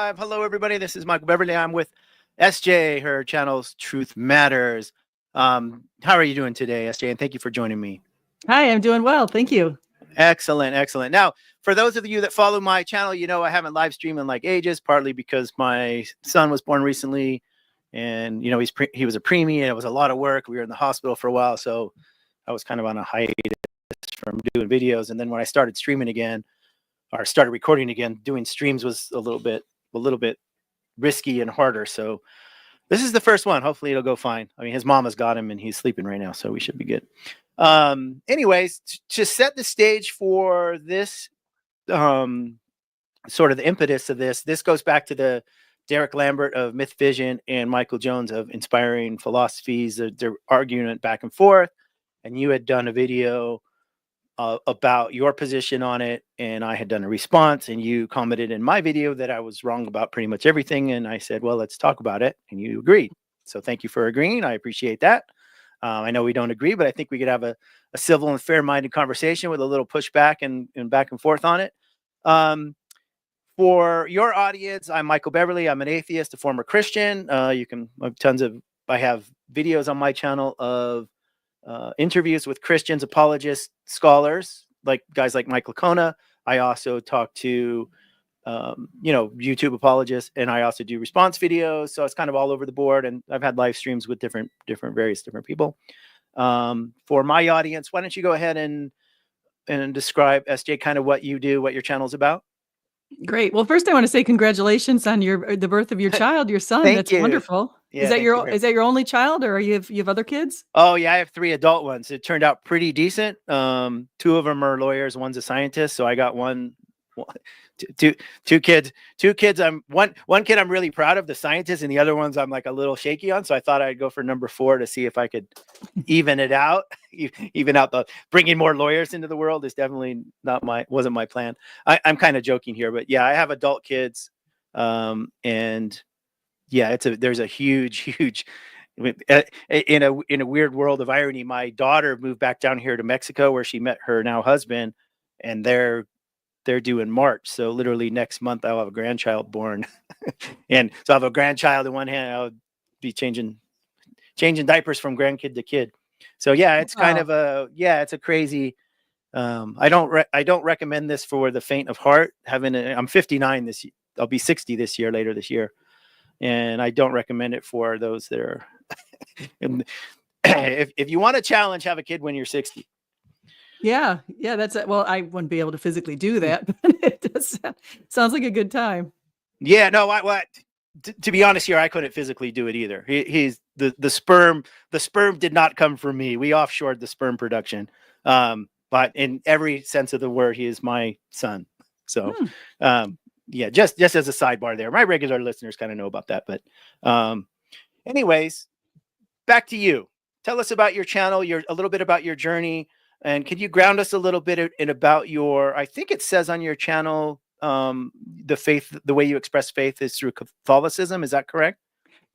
live. Hello, everybody. This is Michael Beverly. I'm with SJ. Her channel's Truth Matters. How are you doing today, SJ? And thank you for joining me. Hi, I'm doing well. Thank you. Excellent, excellent. Now, for those of you that follow my channel, you know I haven't live streamed in like ages, partly because my son was born recently, and you know he was a preemie, and it was a lot of work. We were in the hospital for a while, so I was kind of on a hiatus from doing videos. And then when I started streaming again, or started recording again, doing streams was a little bit risky and harder. So this is the first one. Hopefully it'll go fine. I mean, his mama's got him and he's sleeping right now, so we should be good. Anyways, to set the stage for this, sort of the impetus of this goes back to the Derek Lambert of Myth Vision and Michael Jones of Inspiring Philosophies. They're arguing back and forth, and you had done a video about your position on it, and I had done a response, and you commented in my video that I was wrong about pretty much everything, and I said, well, let's talk about it, and you agreed. So thank you for agreeing. I appreciate that. I know we don't agree, but I think we could have a civil and fair-minded conversation with a little pushback and back and forth on it. For your audience, I'm Michael Beverly. I'm an atheist, a former Christian. I have videos on my channel of interviews with Christians, apologists, scholars, like guys like Mike Lacona. I also talk to, YouTube apologists, and I also do response videos. So it's kind of all over the board. And I've had live streams with various different people. For my audience, why don't you go ahead and describe, SJ, kind of what you do, what your channel's about? Great. Well, first I want to say congratulations on the birth of your child, your son. That's wonderful. Yeah, is that your only child, or you have other kids? Oh yeah, I have 3 adult ones. It turned out pretty decent. 2 of them are lawyers, one's a scientist. So I got two kids. One kid I'm really proud of, the scientist, and the other ones I'm like a little shaky on. So I thought I'd go for number 4 to see if I could even it out. Even out the bringing more lawyers into the world is definitely wasn't my plan. I'm kind of joking here, but yeah, I have adult kids, and yeah, there's a huge in a weird world of irony. My daughter moved back down here to Mexico, where she met her now husband, and they're due in March. So literally next month I'll have a grandchild born. And so I have a grandchild in one hand, I'll be changing diapers from grandkid to kid. So yeah, it's kind of it's a crazy, I don't recommend this for the faint of heart. I'm 59 this year. I'll be 60 later this year. And I don't recommend it for those that are, if you want a challenge, have a kid when you're 60. Yeah, that's it. Well, I wouldn't be able to physically do that, but it sounds like a good time. Yeah, no, to be honest here, I couldn't physically do it either. He's the sperm did not come from me. We offshored the sperm production. But in every sense of the word, he is my son. So, yeah, just as a sidebar there. My regular listeners kind of know about that, but anyways, back to you. Tell us about your channel, a little bit about your journey. And can you ground us a little bit in about I think it says on your channel, the way you express faith is through Catholicism. Is that correct?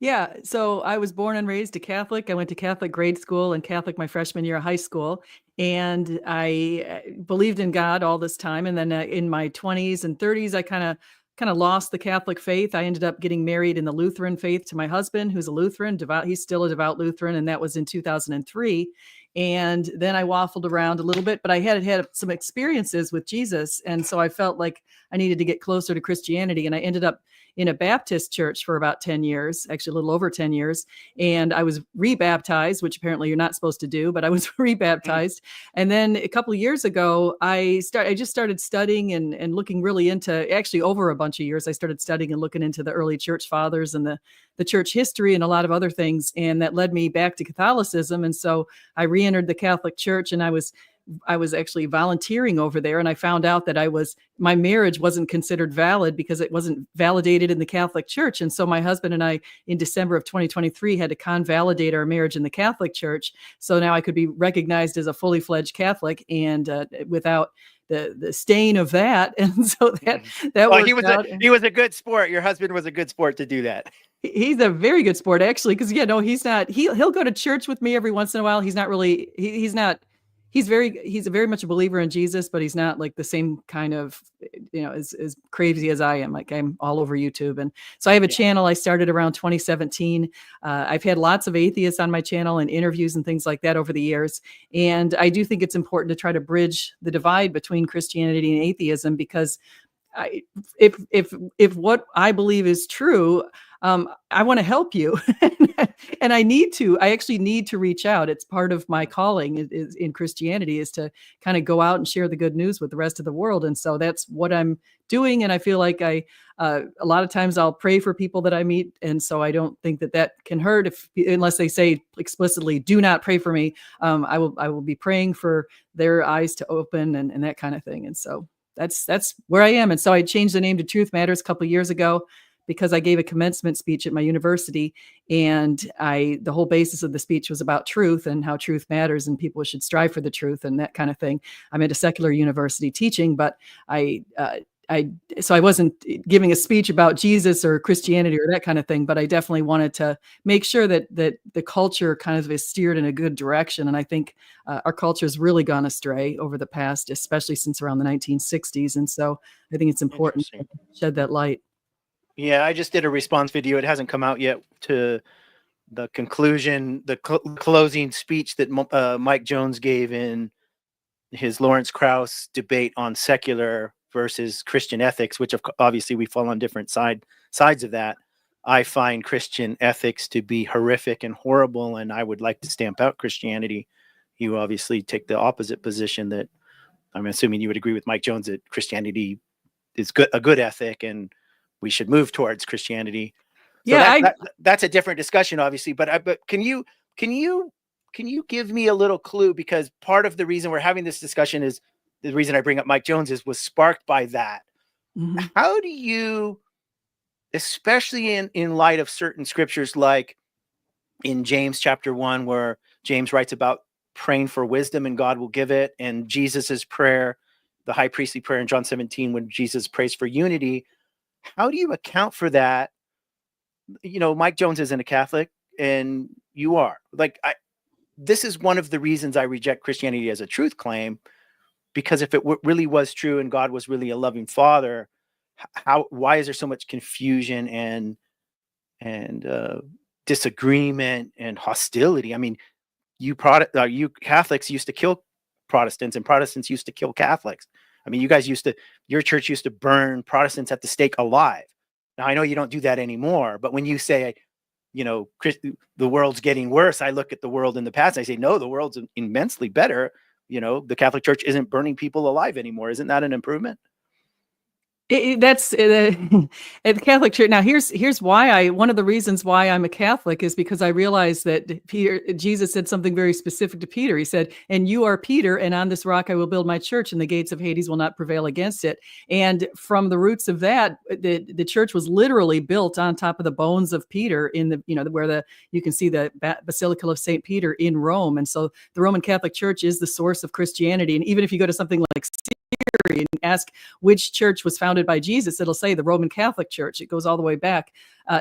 Yeah. So I was born and raised a Catholic. I went to Catholic grade school and Catholic my freshman year of high school. And I believed in God all this time. And then in my 20s and 30s, I kind of lost the Catholic faith. I ended up getting married in the Lutheran faith to my husband, who's a Lutheran, devout. He's still a devout Lutheran. And that was in 2003. And then I waffled around a little bit, but I had some experiences with Jesus. And so I felt like I needed to get closer to Christianity. And I ended up in a Baptist church for about 10 years, actually a little over 10 years. And I was rebaptized, which apparently you're not supposed to do, but I was rebaptized. And then a couple of years ago, I just started studying and looking really into, actually over a bunch of years, I started studying and looking into the early church fathers and the church history and a lot of other things. And that led me back to Catholicism. And so I re-entered the Catholic Church, and I was actually volunteering over there. And I found out that my marriage wasn't considered valid because it wasn't validated in the Catholic Church. And so my husband and I, in December of 2023, had to convalidate our marriage in the Catholic Church. So now I could be recognized as a fully fledged Catholic, and without the stain of that. And so that worked out. He was a good sport. Your husband was a good sport to do that. He's a very good sport, actually, because he's not. He'll go to church with me every once in a while. He's not really. he's very much a believer in Jesus, but he's not like the same kind of, as crazy as I am. Like, I'm all over YouTube. And so I have a channel I started around 2017. I've had lots of atheists on my channel and interviews and things like that over the years. And I do think it's important to try to bridge the divide between Christianity and atheism, because if what I believe is true, I want to help you, and I actually need to reach out. It's part of my calling is in Christianity, is to kind of go out and share the good news with the rest of the world. And so that's what I'm doing. And I feel like a lot of times I'll pray for people that I meet. And so I don't think that can hurt, unless they say explicitly, do not pray for me. I will be praying for their eyes to open and that kind of thing. And so that's where I am. And so I changed the name to Truth Matters a couple of years ago, because I gave a commencement speech at my university, and the whole basis of the speech was about truth and how truth matters and people should strive for the truth and that kind of thing. I'm at a secular university teaching, but so I wasn't giving a speech about Jesus or Christianity or that kind of thing, but I definitely wanted to make sure that the culture kind of is steered in a good direction. And I think our culture has really gone astray over the past, especially since around the 1960s. And so I think it's important to shed that light. Yeah, I just did a response video. It hasn't come out yet to the conclusion, the closing speech that Mike Jones gave in his Lawrence Krauss debate on secular versus Christian ethics, which obviously we fall on different sides of that. I find Christian ethics to be horrific and horrible, and I would like to stamp out Christianity. You obviously take the opposite position, that I'm assuming you would agree with Mike Jones that Christianity is a good ethic and we should move towards Christianity. So yeah, that's a different discussion, obviously. But can you give me a little clue? Because part of the reason we're having this discussion is the reason I bring up Mike Jones was sparked by that. Mm-hmm. How do you, especially in light of certain scriptures, like in James chapter 1, where James writes about praying for wisdom and God will give it, and Jesus's prayer, the high priestly prayer in John 17, when Jesus prays for unity, how do you account for that? Mike Jones isn't a Catholic and you are. This is one of the reasons I reject Christianity as a truth claim, because if it really was true and God was really a loving father, why is there so much confusion and disagreement and hostility? I mean, you Catholics used to kill Protestants, and Protestants used to kill Catholics. I mean, your church used to burn Protestants at the stake alive. Now, I know you don't do that anymore, but when you say, the world's getting worse, I look at the world in the past, I say, no, the world's immensely better. The Catholic Church isn't burning people alive anymore. Isn't that an improvement? That's at the Catholic Church. Now, here's why one of the reasons why I'm a Catholic is because I realized that Jesus said something very specific to Peter. He said, "And you are Peter, and on this rock I will build my church, and the gates of Hades will not prevail against it." And from the roots of that, the church was literally built on top of the bones of Peter in where you can see the Basilica of St. Peter in Rome. And so the Roman Catholic Church is the source of Christianity. And even if you go to something like and ask which church was founded by Jesus, it'll say the Roman Catholic Church. It goes all the way back.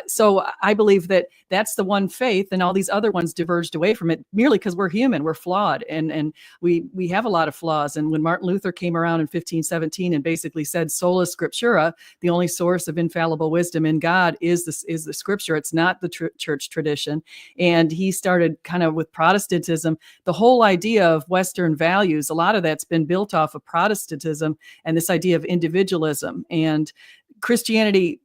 So I believe that that's the one faith, and all these other ones diverged away from it merely because we're human, we're flawed, and we have a lot of flaws. And when Martin Luther came around in 1517 and basically said sola scriptura, the only source of infallible wisdom in God is the scripture. It's not the church tradition. And he started kind of with Protestantism, the whole idea of Western values. A lot of that's been built off of Protestantism and this idea of individualism. And Christianity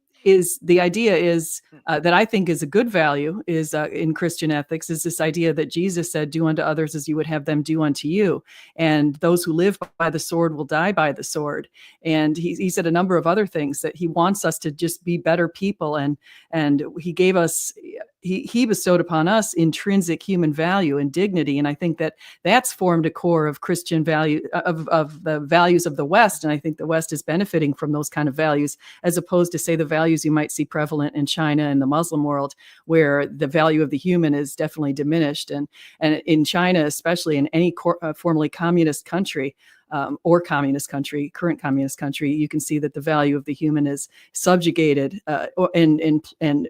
the idea is that I think is a good value is in Christian ethics is this idea that Jesus said, "Do unto others as you would have them do unto you. And those who live by the sword will die by the sword." And he said a number of other things, that he wants us to just be better people. And he gave us, he bestowed upon us intrinsic human value and dignity. And I think that that's formed a core of Christian value, of the values of the West. And I think the West is benefiting from those kind of values, as opposed to, say, the values you might see prevalent in China and the Muslim world, where the value of the human is definitely diminished. And in China, especially in any formerly communist country, or current communist country, you can see that the value of the human is subjugated and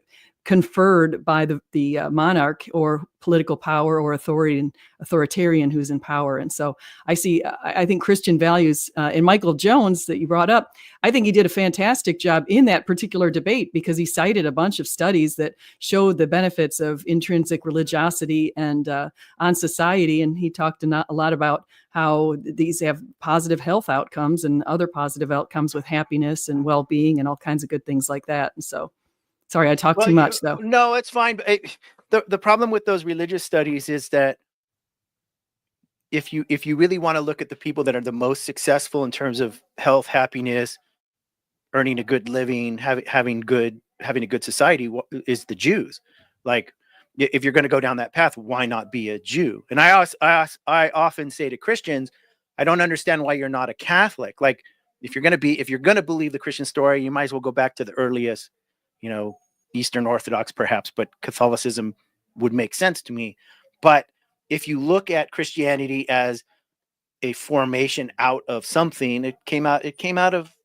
conferred by the monarch or political power or authoritarian who's in power. And so I think Christian values, and Michael Jones that you brought up, I think he did a fantastic job in that particular debate, because he cited a bunch of studies that showed the benefits of intrinsic religiosity and on society. And he talked a lot about how these have positive health outcomes and other positive outcomes with happiness and well-being and all kinds of good things like that. And so, sorry, I talked too much though. No, it's fine. But the problem with those religious studies is that if you really want to look at the people that are the most successful in terms of health, happiness, earning a good living, having a good society, is the Jews. Like, if you're going to go down that path, why not be a Jew? And I often say to Christians, I don't understand why you're not a Catholic. Like, if you're going to believe the Christian story, you might as well go back to the earliest, Eastern Orthodox perhaps, but Catholicism would make sense to me. But if you look at Christianity as a formation out of something, it came out of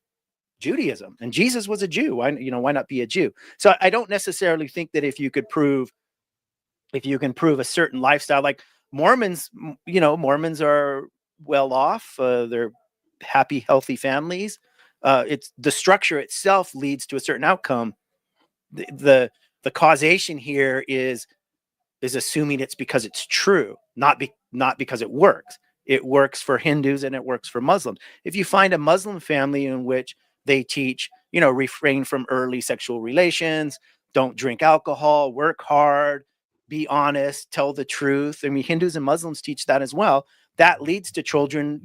Judaism, and Jesus was a Jew. Why not be a Jew? So I don't necessarily think that if you can prove a certain lifestyle, like Mormons, Mormons are well off. They're happy, healthy families. It's the structure itself leads to a certain outcome. The causation here is assuming it's because it's true, not because it works. It works for Hindus and it works for Muslims. If you find a Muslim family in which they teach, refrain from early sexual relations, don't drink alcohol, work hard, be honest, tell the truth. I mean, Hindus and Muslims teach that as well. That leads to children,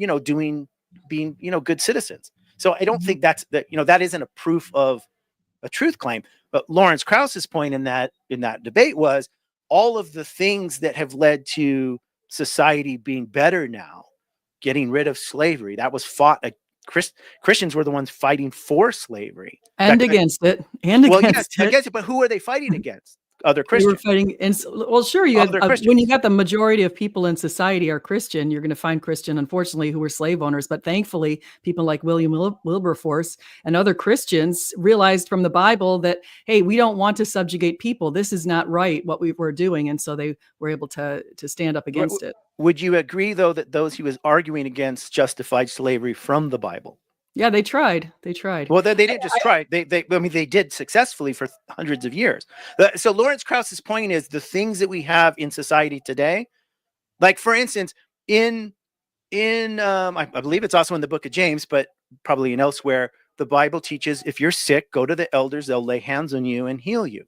being good citizens. So I don't think that isn't a proof of a truth claim. But Lawrence Krauss's point in that debate was all of the things that have led to society being better now, getting rid of slavery, that was fought. Christians were the ones fighting for slavery and against it. Against it. But who are they fighting against? Other Christians. You were fighting, and well, sure, when you got the majority of people in society are Christian, you're going to find Christian, unfortunately, who were slave owners. But thankfully, people like William Wilberforce and other Christians realized from the Bible that, hey, we don't want to subjugate people. This is not right, what we were doing. And so they were able to stand up against it. Would you agree, though, that those he was arguing against justified slavery from the Bible? Yeah, they tried. Well, they didn't just try. They did successfully for hundreds of years. So Lawrence Krauss's point is the things that we have in society today, like, for instance, I believe it's also in the book of James, but probably in elsewhere, the Bible teaches if you're sick, go to the elders, they'll lay hands on you and heal you.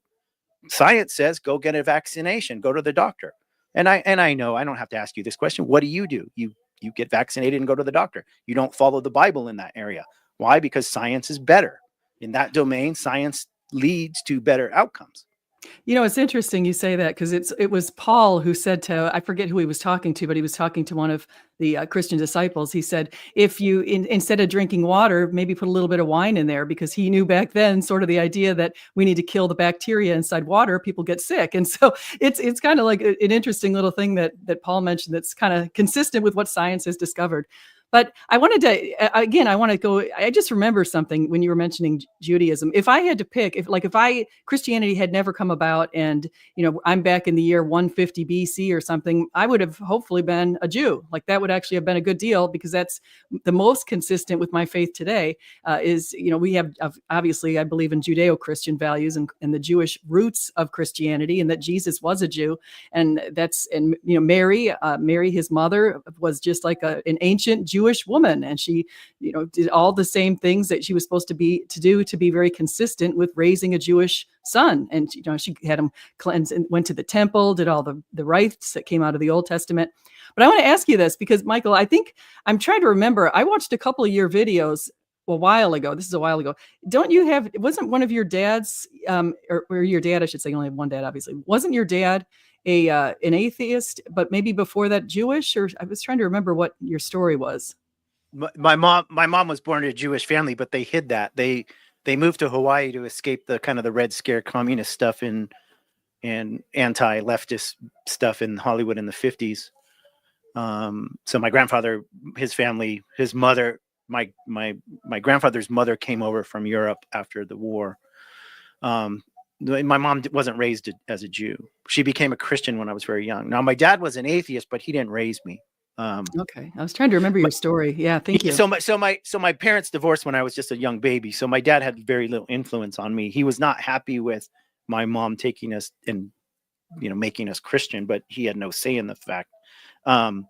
Science says go get a vaccination, go to the doctor. And I know I don't have to ask you this question. What do? You get vaccinated and go to the doctor. You don't follow the Bible in that area. Why? Because science is better. In that domain, science leads to better outcomes. It's interesting you say that, because it was Paul who said I forget who he was talking to, but he was talking to one of the Christian disciples. He said, if you, instead of drinking water, maybe put a little bit of wine in there, because he knew back then sort of the idea that we need to kill the bacteria inside water, people get sick. And so it's kind of like an interesting little thing that Paul mentioned that's kind of consistent with what science has discovered. But I wanted to, again, I just remember something when you were mentioning Judaism. If I had to pick, Christianity had never come about and, I'm back in the year 150 BC or something, I would have hopefully been a Jew. Like, that would actually have been a good deal, because that's the most consistent with my faith today. We have, obviously, I believe in Judeo-Christian values and the Jewish roots of Christianity, and that Jesus was a Jew. And Mary, his mother, was just like an ancient Jewish woman, and she, did all the same things that she was supposed to be very consistent with raising a Jewish son. And she had him cleansed and went to the temple, did all the rites that came out of the Old Testament. But I want to ask you this, because Michael, I think I'm trying to remember. I watched a couple of your videos a while ago. This is a while ago. Wasn't one of your dads, or your dad, I should say, you only have one dad, obviously. Wasn't your dad an atheist, but maybe before that Jewish? Or I was trying to remember what your story was. My mom was born in a Jewish family, but they hid that. They moved to Hawaii to escape the kind of the Red Scare communist stuff and anti-leftist stuff in Hollywood in the 50s. So my grandfather, his family, his mother, my grandfather's mother came over from Europe after the war. my mom wasn't raised as a Jew. She became a Christian when I was very young. Now, my dad was an atheist, but he didn't raise me. Okay. I was trying to remember your story. Yeah. Thank you. So my parents divorced when I was just a young baby. So my dad had very little influence on me. He was not happy with my mom taking us and, making us Christian, but he had no say in the fact. So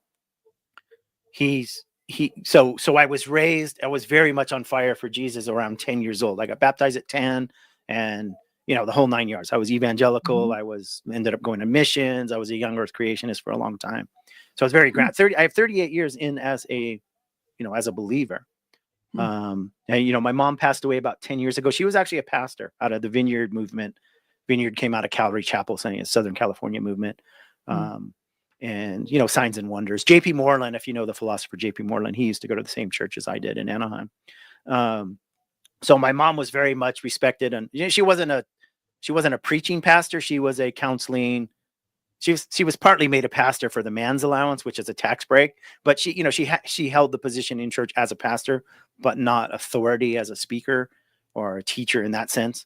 I was very much on fire for Jesus around 10 years old. I got baptized at 10 and, the whole 9 yards. I was evangelical. Mm-hmm. Ended up going to missions. I was a young earth creationist for a long time. So I was very grand. I have 38 years in as a believer. And, my mom passed away about 10 years ago. She was actually a pastor out of the Vineyard movement. Vineyard came out of Calvary Chapel, saying it's Southern California movement. And, Signs and Wonders. J.P. Moreland, if you know the philosopher J.P. Moreland, he used to go to the same church as I did in Anaheim. So my mom was very much respected, and she wasn't a preaching pastor. She was a counseling. She was partly made a pastor for the man's allowance, which is a tax break. But she held the position in church as a pastor, but not authority as a speaker or a teacher in that sense.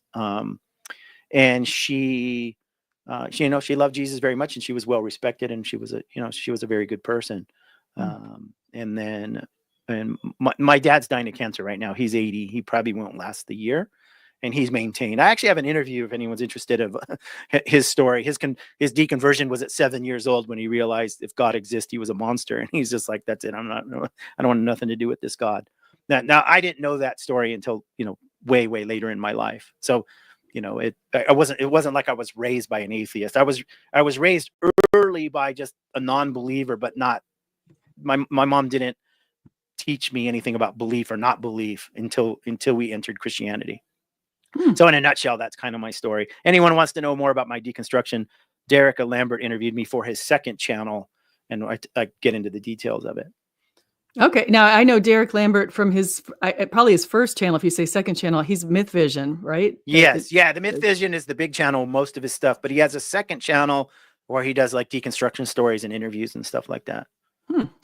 And she loved Jesus very much, and she was well respected, and she was a very good person. And my dad's dying of cancer right now. He's 80. He probably won't last the year, and he's maintained. I actually have an interview if anyone's interested of his story. His deconversion was at 7 years old when he realized if God exists, he was a monster, and he's just like, that's it. I don't want nothing to do with this God. Now I didn't know that story until way later in my life. So it wasn't like I was raised by an atheist. I was raised early by just a non-believer, but not my mom didn't teach me anything about belief or not belief until we entered Christianity. So in a nutshell, that's kind of my story. Anyone wants to know more about my deconstruction, Derek Lambert interviewed me for his second channel, and I get into the details of it. Okay. Now I know Derek Lambert from probably his first channel. If you say second channel, he's Myth Vision, right? Yes. Yeah. The Myth Vision is the big channel, most of his stuff, but he has a second channel where he does like deconstruction stories and interviews and stuff like that.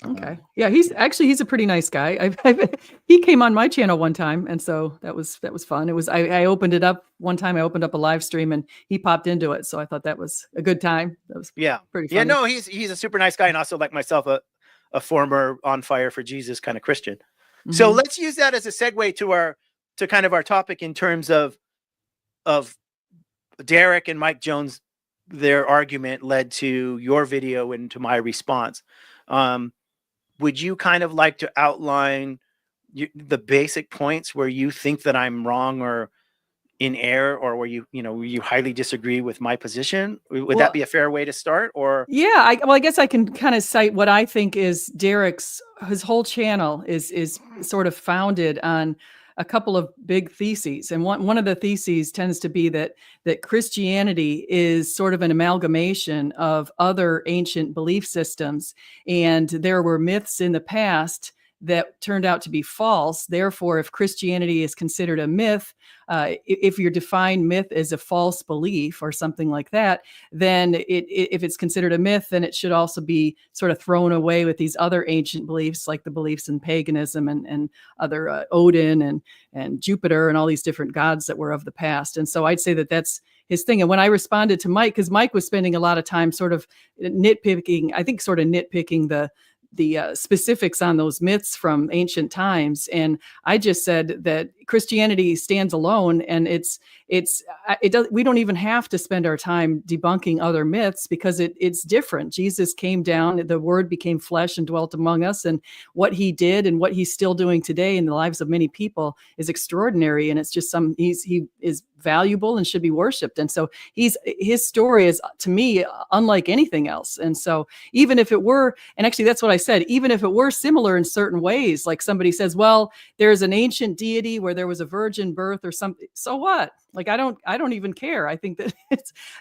Okay. Yeah. He's a pretty nice guy. He came on my channel one time. And so that was fun. I opened it up one time. I opened up a live stream and he popped into it. So I thought that was a good time. That was pretty fun. Yeah, no, he's a super nice guy. And also like myself, a former on fire for Jesus kind of Christian. Mm-hmm. So let's use that as a segue to kind of our topic in terms of Derek and Mike Jones. Their argument led to your video and to my response. Would you kind of like to outline the basic points where you think that I'm wrong or in error, or where you highly disagree with my position? Would that be a fair way to start? Or I guess I can kind of cite what I think is his whole channel is sort of founded on a couple of big theses. And one of the theses tends to be that Christianity is sort of an amalgamation of other ancient belief systems. And there were myths in the past that turned out to be false. Therefore, if Christianity is considered a myth, if you define myth as a false belief or something like that, then if it's considered a myth, then it should also be sort of thrown away with these other ancient beliefs, like the beliefs in paganism and other Odin and Jupiter and all these different gods that were of the past. And so I'd say that that's his thing. And when I responded to Mike, because Mike was spending a lot of time sort of nitpicking the specifics on those myths from ancient times. And I just said that Christianity stands alone, and we don't even have to spend our time debunking other myths because it's different. Jesus came down, the word became flesh and dwelt among us, and what he did and what he's still doing today in the lives of many people is extraordinary. And it's just he is valuable and should be worshiped. And so his story is, to me, unlike anything else. And so even if it were, and actually that's what I said, even if it were similar in certain ways, like somebody says, well, there's an ancient deity where there was a virgin birth or something. So what? Like, I don't even care. I think that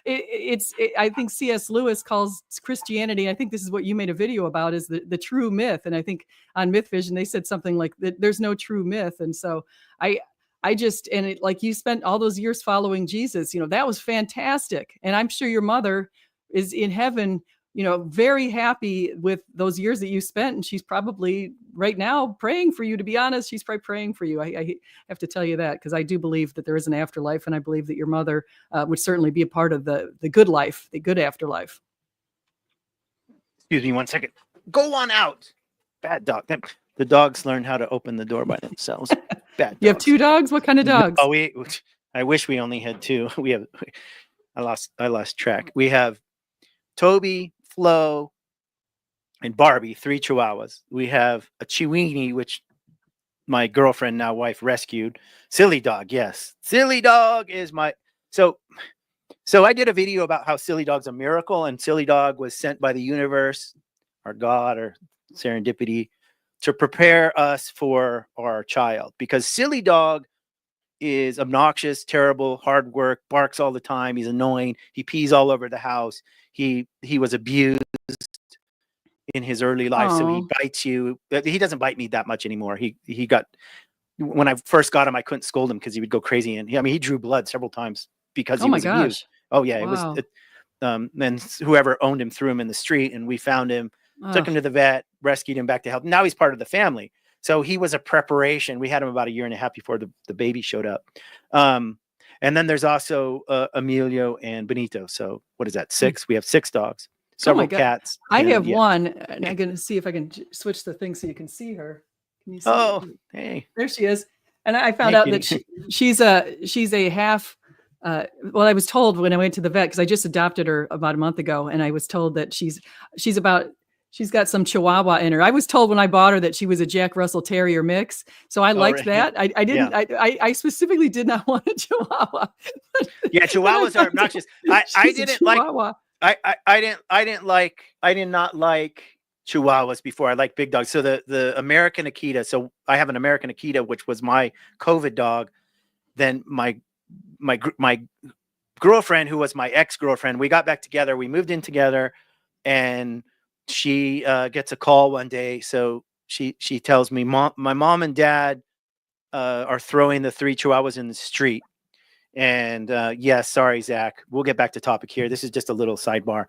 I think C.S. Lewis calls Christianity, I think this is what you made a video about, is the true myth. And I think on Myth Vision, they said something like that there's no true myth. And so like you spent all those years following Jesus, that was fantastic. And I'm sure your mother is in heaven very happy with those years that you spent. And she's probably right now praying for you, to be honest. She's probably praying for you. I have to tell you that, because I do believe that there is an afterlife. And I believe that your mother would certainly be a part of the good life, the good afterlife. Excuse me 1 second. Go on out. Bad dog. The dogs learn how to open the door by themselves. Bad dogs. You have 2 dogs? What kind of dogs? Oh, I wish we only had 2. I lost track. We have Toby, Flo, and Barbie, 3 Chihuahuas. We have a Chiweenie, which my girlfriend, now wife, rescued. Silly Dog, yes. Silly Dog is my... So I did a video about how Silly Dog's a miracle, and Silly Dog was sent by the universe, or God, or serendipity, to prepare us for our child. Because Silly Dog is obnoxious, terrible, hard work, barks all the time. He's annoying. He pees all over the house. He was abused in his early life, so he bites you. He doesn't bite me that much anymore. He got, when I first got him, I couldn't scold him because he would go crazy, and he drew blood several times because he was abused. Oh yeah, wow. It was. And whoever owned him threw him in the street, and we found him, took him to the vet, rescued him back to health. Now he's part of the family. So he was a preparation. We had him about 1.5 years before the baby showed up. And then there's also Emilio and Benito. So what is that? 6? We have 6 dogs, several cats. I have one, and I'm going to see if I can switch the thing so you can see her. Can you see her? Hey. There she is. And I found out that she's a half. Well, I was told when I went to the vet, because I just adopted her about a month ago, and I was told that she's got some Chihuahua in her. I was told when I bought her that she was a Jack Russell Terrier mix. So I liked that. I didn't, I specifically did not want a Chihuahua. Yeah. Chihuahuas are obnoxious. I did not like Chihuahuas before. I like big dogs. So the American Akita. So I have an American Akita, which was my COVID dog. Then my girlfriend, who was my ex-girlfriend, we got back together. We moved in together, and she gets a call one day. So she tells me, my mom and dad are throwing the 3 Chihuahuas in the street. And yes, sorry, Zach, we'll get back to topic here. This is just a little sidebar.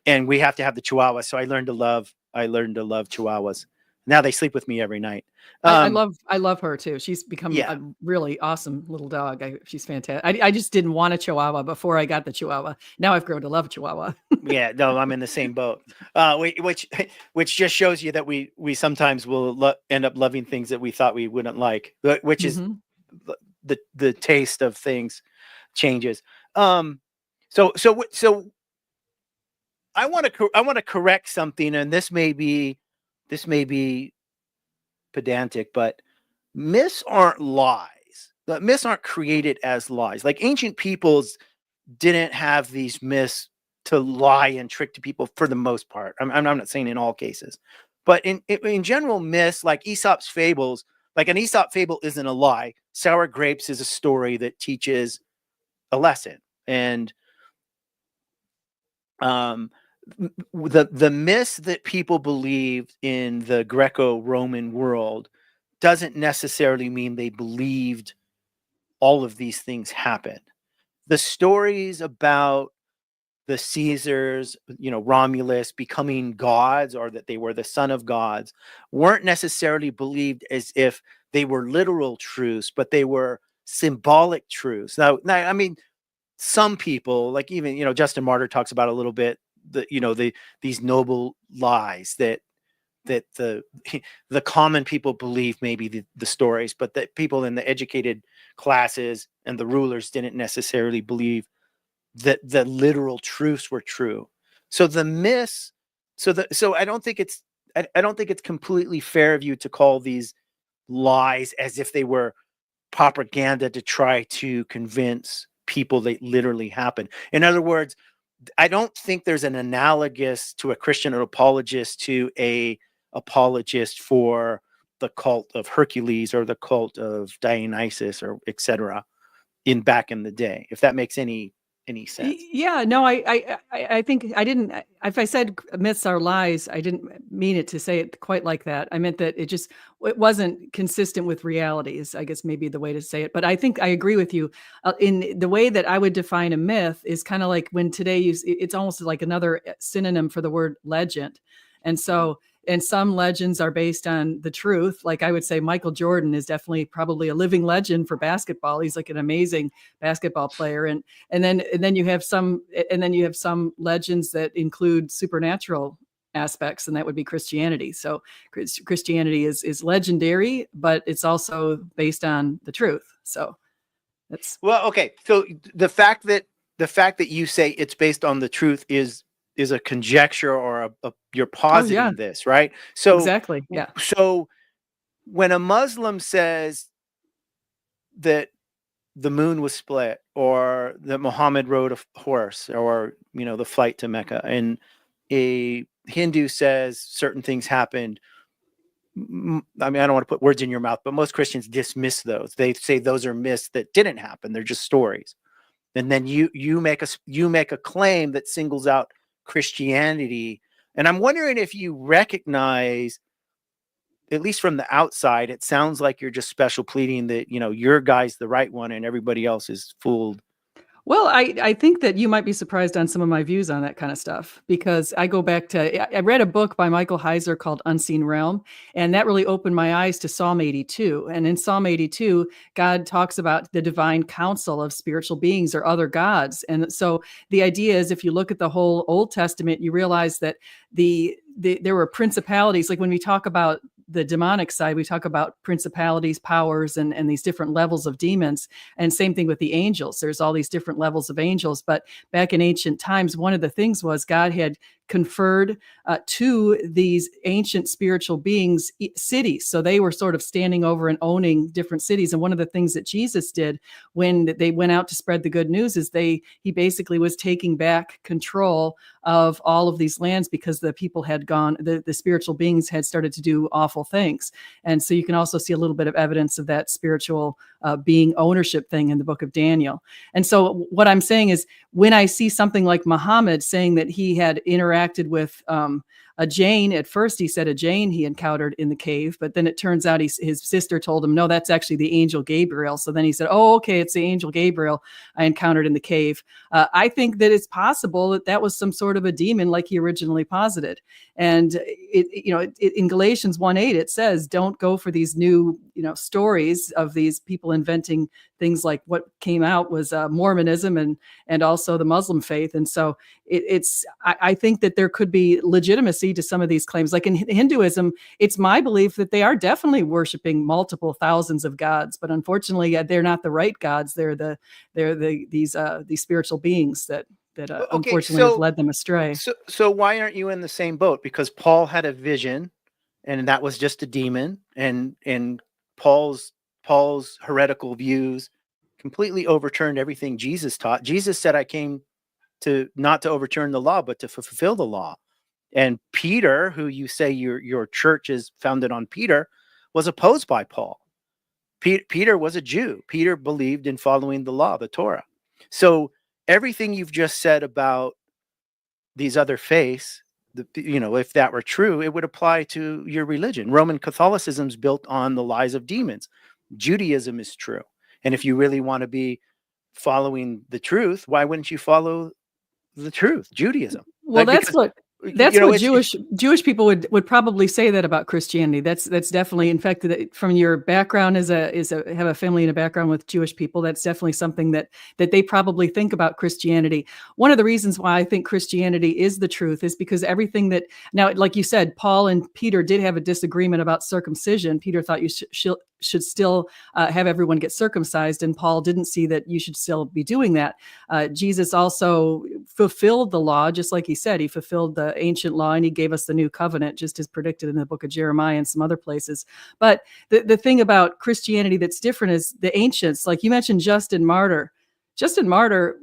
And we have to have the Chihuahua. So I learned to love Chihuahuas. Now they sleep with me every night. I love her too. She's become a really awesome little dog. She's fantastic. I just didn't want a Chihuahua before I got the Chihuahua. Now I've grown to love Chihuahua. Yeah, no, I'm in the same boat. Which just shows you that we sometimes will end up loving things that we thought we wouldn't like, which is the taste of things changes. So I want to correct something, and this may be pedantic, but myths aren't lies. The myths aren't created as lies. Like ancient peoples didn't have these myths to lie and trick to people for the most part. I'm not saying in all cases, but in general, myths like Aesop's fables, like an Aesop fable isn't a lie. Sour grapes is a story that teaches a lesson. And the myths that people believed in the Greco-Roman world doesn't necessarily mean they believed all of these things happened. The stories about the Caesars, Romulus becoming gods, or that they were the son of gods, weren't necessarily believed as if they were literal truths, but they were symbolic truths. Now, I mean, some people, like even, Justin Martyr talks about a little bit, these noble lies that the common people believe, maybe the stories, but that people in the educated classes and the rulers didn't necessarily believe that the literal truths were true. So the myths, so I don't think it's completely fair of you to call these lies as if they were propaganda to try to convince people they literally happened. In other words, I don't think there's an analogous to a Christian apologist to a apologist for the cult of Hercules or the cult of Dionysus or etc. back in the day, if that makes any any sense. Yeah, no, I think I didn't. If I said myths are lies, I didn't mean it to say it quite like that. I meant that it wasn't consistent with reality. Is I guess maybe the way to say it. But I think I agree with you. In the way that I would define a myth is kind of like when today it's almost like another synonym for the word legend, and so. And some legends are based on the truth. Like I would say Michael Jordan is definitely probably a living legend for basketball. He's like an amazing basketball player. And then you have some legends that include supernatural aspects, and that would be Christianity. So Christianity is legendary, but it's also based on the truth. So that's well, okay. So the fact that you say it's based on the truth is a conjecture, or you're positing this, right? So exactly, yeah. So when a Muslim says that the moon was split, or that Muhammad rode a horse, or the flight to Mecca, and a Hindu says certain things happened, I mean, I don't want to put words in your mouth, but most Christians dismiss those. They say those are myths that didn't happen. They're just stories. And then you make a claim that singles out Christianity. And I'm wondering if you recognize, at least from the outside, it sounds like you're just special pleading that, your guy's the right one and everybody else is fooled. Well, I think that you might be surprised on some of my views on that kind of stuff, because I go back to, I read a book by Michael Heiser called Unseen Realm, and that really opened my eyes to Psalm 82. And in Psalm 82, God talks about the divine council of spiritual beings or other gods. And so the idea is, if you look at the whole Old Testament, you realize that there were principalities. Like when we talk about the demonic side, we talk about principalities, powers, and these different levels of demons. And same thing with the angels. There's all these different levels of angels. But back in ancient times, one of the things was God had conferred to these ancient spiritual beings cities. So they were sort of standing over and owning different cities. And one of the things that Jesus did when they went out to spread the good news is he basically was taking back control of all of these lands, because the people had gone, the spiritual beings had started to do awful things. And so you can also see a little bit of evidence of that spiritual being ownership thing in the book of Daniel. And so what I'm saying is, when I see something like Muhammad saying that he had interacted with a Jane, at first he said a Jane he encountered in the cave, but then it turns out his sister told him, no, that's actually the angel Gabriel. So then he said, oh, okay, it's the angel Gabriel I encountered in the cave. I think that it's possible that was some sort of a demon, like he originally posited. And in Galatians 1:8, it says, don't go for these new, stories of these people inventing things. Like what came out was Mormonism and also the Muslim faith. And so I think that there could be legitimacy to some of these claims. Like in Hinduism, it's my belief that they are definitely worshiping multiple thousands of gods, but unfortunately, they're not the right gods. They're these spiritual beings that unfortunately have led them astray. So why aren't you in the same boat? Because Paul had a vision, and that was just a demon, and Paul's heretical views completely overturned everything Jesus taught. Jesus said, I came not to overturn the law, but to fulfill the law. And Peter, who you say your church is founded on Peter, was opposed by Paul. Peter was a Jew. Peter believed in following the law, the Torah. So everything you've just said about these other faiths, if that were true, it would apply to your religion. Roman Catholicism is built on the lies of demons. Judaism is true. And if you really want to be following the truth, why wouldn't you follow the truth, Judaism? Well, that's what Jewish people would probably say that about Christianity. That's definitely, in fact, from your background have a family and a background with Jewish people, that's definitely something that they probably think about Christianity. One of the reasons why I think Christianity is the truth is because everything that, now, like you said, Paul and Peter did have a disagreement about circumcision. Peter thought you should still have everyone get circumcised, and Paul didn't see that you should still be doing that. Jesus also fulfilled the law, just like he said. He fulfilled the ancient law, and he gave us the new covenant, just as predicted in the book of Jeremiah and some other places. But the thing about Christianity that's different is the ancients, like you mentioned Justin Martyr. Justin Martyr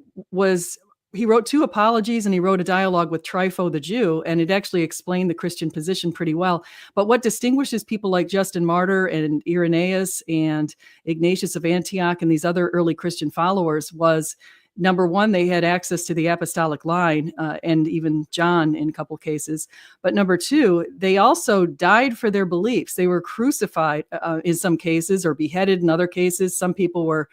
he wrote 2 apologies, and he wrote a dialogue with Trypho the Jew, and it actually explained the Christian position pretty well. But what distinguishes people like Justin Martyr and Irenaeus and Ignatius of Antioch and these other early Christian followers was number one, they had access to the apostolic line, and even John in a couple cases. But number two, they also died for their beliefs. They were crucified in some cases, or beheaded in other cases. Some people were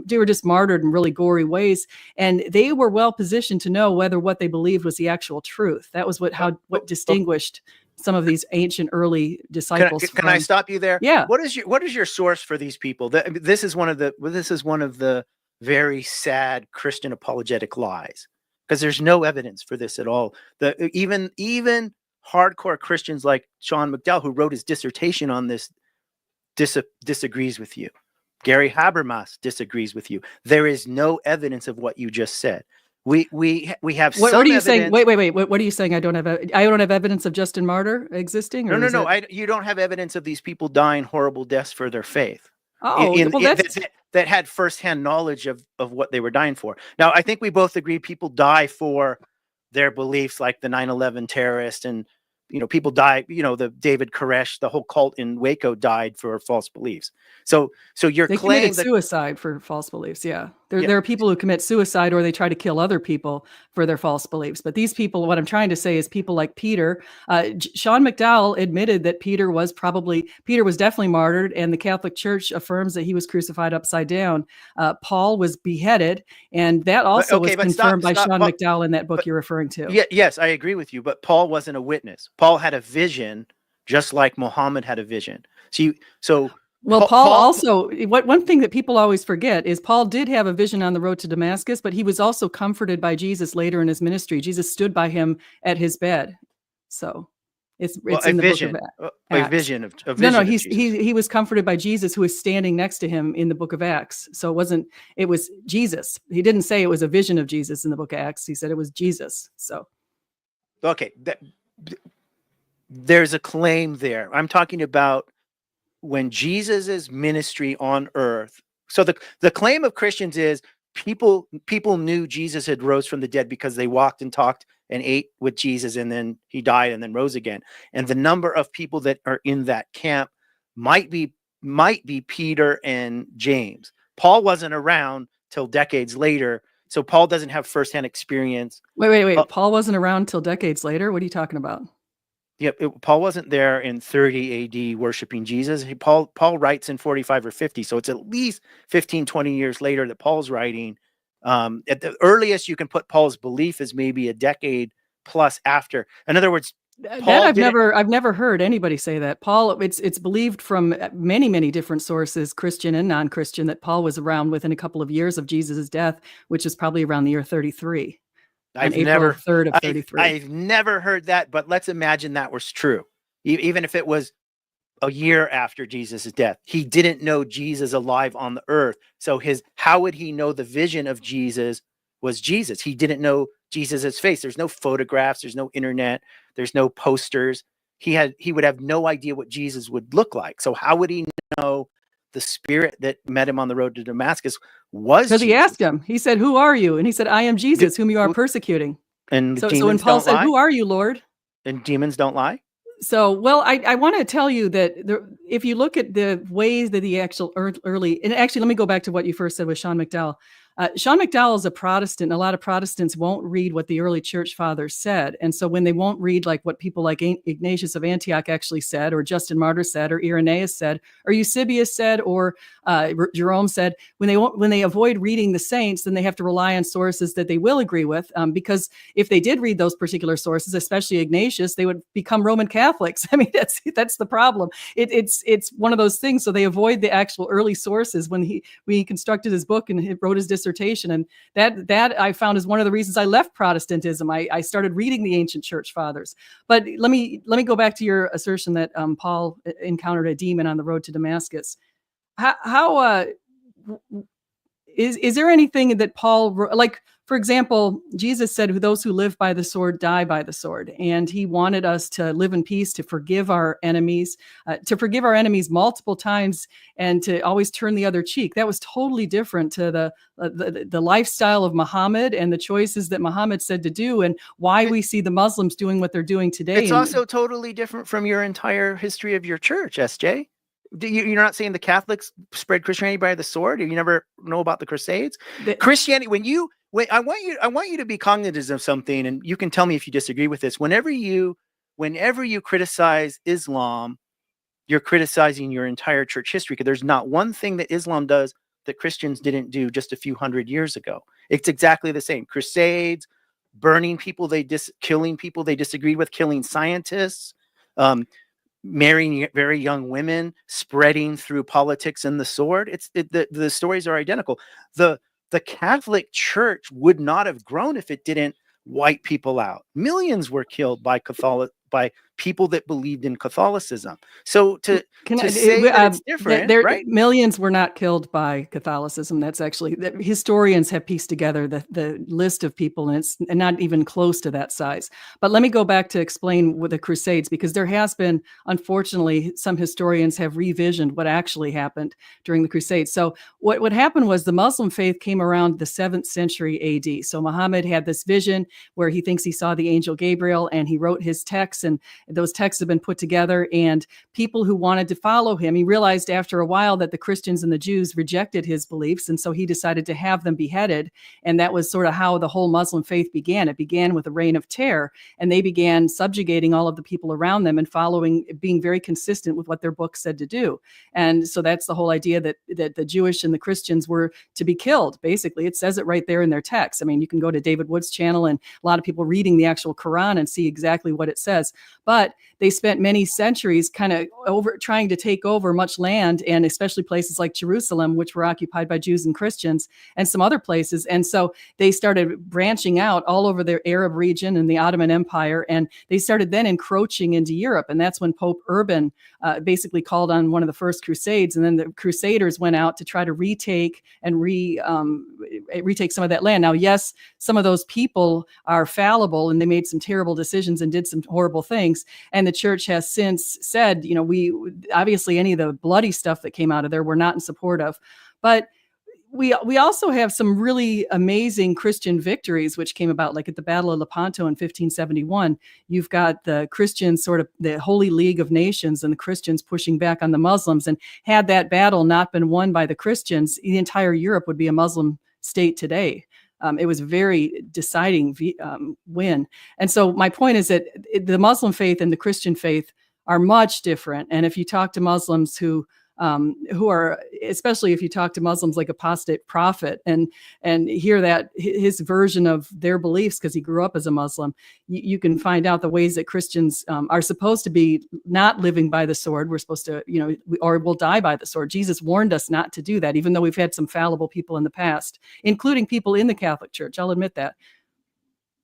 they were just martyred in really gory ways, and they were well positioned to know whether what they believed was the actual truth. That was what distinguished some of these ancient early disciples. Can I stop you there? Yeah. What is your source for these people? This is one of the very sad Christian apologetic lies, because there's no evidence for this at all. Even hardcore Christians like Sean McDowell, who wrote his dissertation on this, disagrees with you. Gary Habermas disagrees with you. There is no evidence of what you just said. We have what some are you evidence. saying? Wait. What are you saying? I don't have evidence of Justin Martyr existing? Or No. You don't have evidence of these people dying horrible deaths for their faith. Oh, That had firsthand knowledge of what they were dying for. Now, I think we both agree people die for their beliefs, like the 9/11 terrorist, and people die. The David Koresh, the whole cult in Waco died for false beliefs. So your they claim committed that suicide for false beliefs. Yeah. There are people who commit suicide, or they try to kill other people for their false beliefs. But these people, what I'm trying to say is people like Peter. Sean McDowell admitted that Peter was definitely martyred, and the Catholic Church affirms that he was crucified upside down. Paul was beheaded, and that also was confirmed by Sean McDowell in that book you're referring to. Yes, I agree with you. But Paul wasn't a witness. Paul had a vision, just like Muhammad had a vision. Well, Paul also, one thing that people always forget is Paul did have a vision on the road to Damascus, but he was also comforted by Jesus later in his ministry. Jesus stood by him at his bed. So it's in the book of Acts. A vision of No, he was comforted by Jesus, who was standing next to him in the book of Acts. So it was Jesus. He didn't say it was a vision of Jesus in the book of Acts. He said it was Jesus. So. Okay. There's a claim there. I'm talking about when Jesus's ministry on earth. So the claim of Christians is people knew Jesus had rose from the dead because they walked and talked and ate with Jesus, and then he died and then rose again. And the number of people that are in that camp might be Peter and James. Paul wasn't around till decades later, so Paul doesn't have firsthand experience. Wait. Paul wasn't around till decades later? What are you talking about? Paul wasn't there in 30 AD worshiping Jesus. Paul writes in 45 or 50, so it's at least 15, 20 years later that Paul's writing. At the earliest, you can put Paul's belief as maybe a decade plus after. In other words, I've never heard anybody say that. Paul, it's believed from many different sources, Christian and non-Christian, that Paul was around within a couple of years of Jesus' death, which is probably around the year 33. April 3rd of 33. I've never heard that, but let's imagine that was true. Even if it was a year after Jesus' death, he didn't know Jesus alive on the earth. So how would he know the vision of Jesus was Jesus? He didn't know Jesus' face. There's no photographs. There's no internet. There's no posters. He would have no idea what Jesus would look like. So how would he know the spirit that met him on the road to Damascus was? Because he asked him. He said, "Who are you?" And he said, "I am Jesus, whom you are persecuting." And so when Paul said, "Who are you, Lord?" And demons don't lie. So, well, I want to tell you that if you look at the ways that the actual early, and actually, let me go back to what you first said with Sean McDowell. Sean McDowell is a Protestant, and a lot of Protestants won't read what the early church fathers said. And so when they won't read like what people like Ignatius of Antioch actually said, or Justin Martyr said, or Irenaeus said, or Eusebius said, or Jerome said, when they avoid reading the saints, then they have to rely on sources that they will agree with. Because if they did read those particular sources, especially Ignatius, they would become Roman Catholics. I mean, that's the problem. It's one of those things. So they avoid the actual early sources when he constructed his book and he wrote his dissertation. And that I found is one of the reasons I left Protestantism. I started reading the ancient church fathers. But let me go back to your assertion that Paul encountered a demon on the road to Damascus. How is there anything that Paul, like, for example, Jesus said, "Those who live by the sword die by the sword," and he wanted us to live in peace, to forgive our enemies multiple times, and to always turn the other cheek. That was totally different to the lifestyle of Muhammad and the choices that Muhammad said to do, and why we see the Muslims doing what they're doing today. It's also totally different from your entire history of your church, SJ. You're not saying the Catholics spread Christianity by the sword? You never know about the Crusades? The- Christianity, I want you to be cognizant of something, and you can tell me if you disagree with this. Whenever you criticize Islam, you're criticizing your entire church history, because there's not one thing that Islam does that Christians didn't do just a few hundred years ago. It's exactly the same. Crusades, burning people, killing people they disagreed with, killing scientists, marrying very young women, spreading through politics and the sword. The stories are identical. The Catholic Church would not have grown if it didn't wipe people out. Millions were killed by people that believed in Catholicism. So to say that it's different, right? Millions were not killed by Catholicism. That's actually, historians have pieced together the list of people, and it's not even close to that size. But let me go back to explain with the Crusades, because there has been, unfortunately, some historians have revisioned what actually happened during the Crusades. So what happened was the Muslim faith came around the 7th century AD. So Muhammad had this vision where he thinks he saw the angel Gabriel, and he wrote his texts, and those texts have been put together, and people who wanted to follow him, he realized after a while that the Christians and the Jews rejected his beliefs, and so he decided to have them beheaded. And that was sort of how the whole Muslim faith began. It began with a reign of terror, and they began subjugating all of the people around them and being very consistent with what their book said to do. And so that's the whole idea that the Jewish and the Christians were to be killed. Basically, it says it right there in their text. I mean, you can go to David Wood's channel, and a lot of people reading the actual Quran and see exactly what it says. But they spent many centuries kind of trying to take over much land, and especially places like Jerusalem, which were occupied by Jews and Christians, and some other places. And so they started branching out all over the Arab region and the Ottoman Empire, and they started then encroaching into Europe. And that's when Pope Urban basically called on one of the first Crusades. And then the Crusaders went out to try to retake some of that land. Now, yes, some of those people are fallible, and they made some terrible decisions and did some horrible things. And the church has since said, we obviously any of the bloody stuff that came out of there, we're not in support of. But we also have some really amazing Christian victories, which came about, like at the Battle of Lepanto in 1571. You've got the Christians, sort of the Holy League of Nations, and the Christians pushing back on the Muslims. And had that battle not been won by the Christians, the entire Europe would be a Muslim state today. It was a very deciding win. And so my point is that the Muslim faith and the Christian faith are much different. And if you talk to Muslims who are, especially if you talk to Muslims like Apostate Prophet and hear that his version of their beliefs, because he grew up as a Muslim, you can find out the ways that Christians are supposed to be not living by the sword. We're supposed to, or we'll die by the sword. Jesus warned us not to do that, even though we've had some fallible people in the past, including people in the Catholic Church. I'll admit that.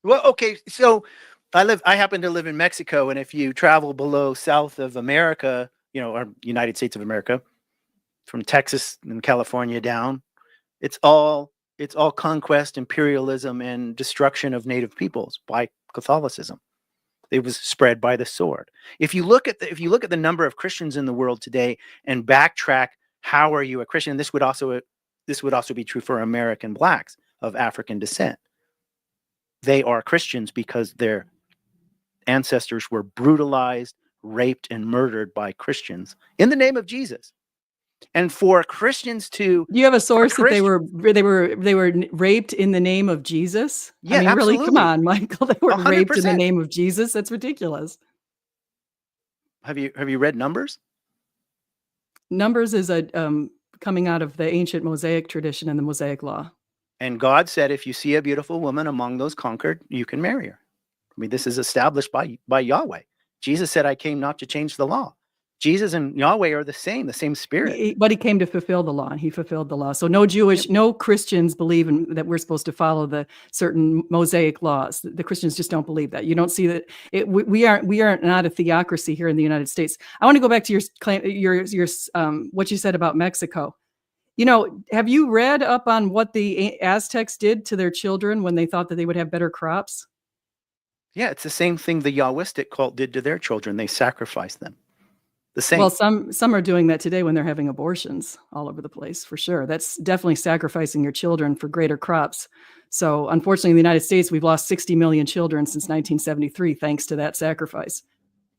Well, okay. So I happen to live in Mexico, and if you travel below South of America, or United States of America, from Texas and California down, it's all conquest, imperialism, and destruction of native peoples by Catholicism. It was spread by the sword. If you look at the number of Christians in the world today and backtrack, how are you a Christian? This would also be true for American blacks of African descent. They are Christians because their ancestors were brutalized, raped, and murdered by Christians in the name of Jesus. And for Christians to, you have a source that they were raped in the name of Jesus? Yeah, I mean, absolutely. Really, come on, Michael. They were 100%. Raped in the name of Jesus. That's ridiculous. Have you read Numbers? Numbers is coming out of the ancient Mosaic tradition and the Mosaic law. And God said, if you see a beautiful woman among those conquered, you can marry her. I mean, this is established by Yahweh. Jesus said, I came not to change the law. Jesus and Yahweh are the same spirit. But he came to fulfill the law, and he fulfilled the law. So no Christians believe that we're supposed to follow the certain Mosaic laws. The Christians just don't believe that. You don't see that. We are not a theocracy here in the United States. I want to go back to your what you said about Mexico. Have you read up on what the Aztecs did to their children when they thought that they would have better crops? Yeah, it's the same thing the Yahwistic cult did to their children. They sacrificed them. The same. Well, some are doing that today when they're having abortions all over the place, for sure. That's definitely sacrificing your children for greater crops. So unfortunately, in the United States, we've lost 60 million children since 1973, thanks to that sacrifice.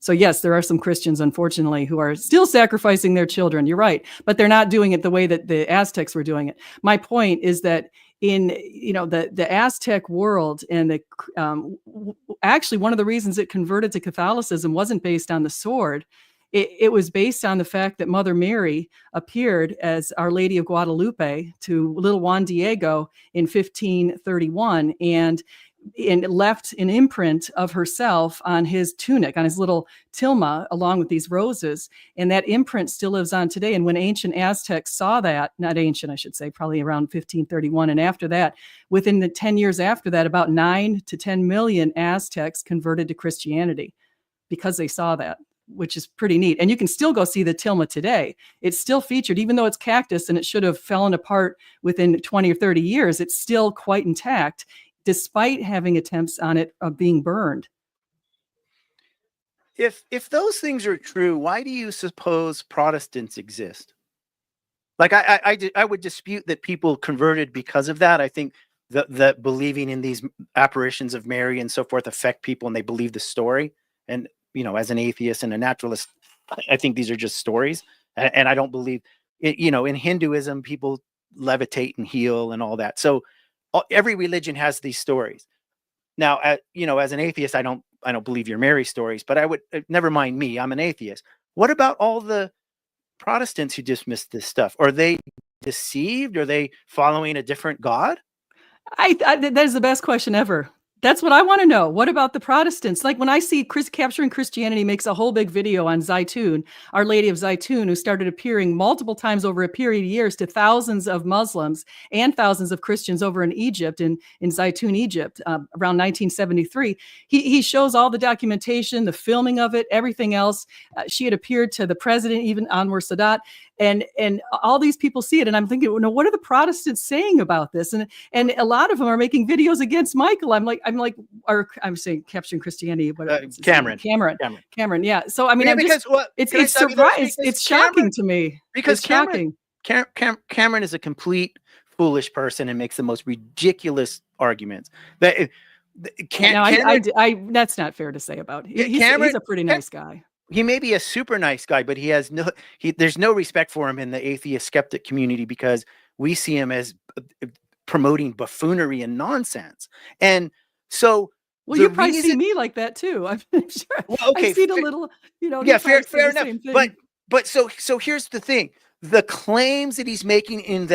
So yes, there are some Christians, unfortunately, who are still sacrificing their children. You're right, but they're not doing it the way that the Aztecs were doing it. My point is that in the Aztec world and actually one of the reasons it converted to Catholicism wasn't based on the sword. It was based on the fact that Mother Mary appeared as Our Lady of Guadalupe to little Juan Diego in 1531 and left an imprint of herself on his tunic, on his little tilma, along with these roses. And that imprint still lives on today. And when ancient Aztecs saw that, not ancient, I should say, probably around 1531, and after that, within the 10 years after that, about 9 to 10 million Aztecs converted to Christianity because they saw that, which is pretty neat. And you can still go see the tilma today. It's still featured, even though it's cactus and it should have fallen apart within 20 or 30 years, it's still quite intact, despite having attempts on it of being burned. If those things are true, why do you suppose Protestants exist? Like I would dispute that people converted because of that. I think that believing in these apparitions of Mary and so forth affect people, and they believe the story. And as an atheist and a naturalist, I think these are just stories, and I don't believe in Hinduism people levitate and heal and all that. So every religion has these stories. Now, as an atheist, I don't believe your Mary stories, but I would never mind me. I'm an atheist. What about all the Protestants who dismiss this stuff? Are they deceived? Are they following a different God? That is the best question ever. That's what I want to know. What about the Protestants? Like when I see Capturing Christianity makes a whole big video on Zaytun, Our Lady of Zaytun, who started appearing multiple times over a period of years to thousands of Muslims and thousands of Christians over in Egypt, in Zaytun, Egypt, around 1973. He shows all the documentation, the filming of it, everything else. She had appeared to the president, even Anwar Sadat. And all these people see it, and I'm thinking, what are the Protestants saying about this? And a lot of them are making videos against Michael. I'm saying Capturing Christianity, but Cameron. Yeah. So I mean, it's shocking to me because it's shocking. Cameron is a complete foolish person and makes the most ridiculous arguments. That's not fair to say about him. He's a pretty nice guy. He may be a super nice guy, but there's no respect for him in the atheist skeptic community because we see him as promoting buffoonery and nonsense. And so, you probably see me like that too. I'm sure. Well, okay, I've seen a little, yeah, fair enough. But so here's the thing: the claims that he's making in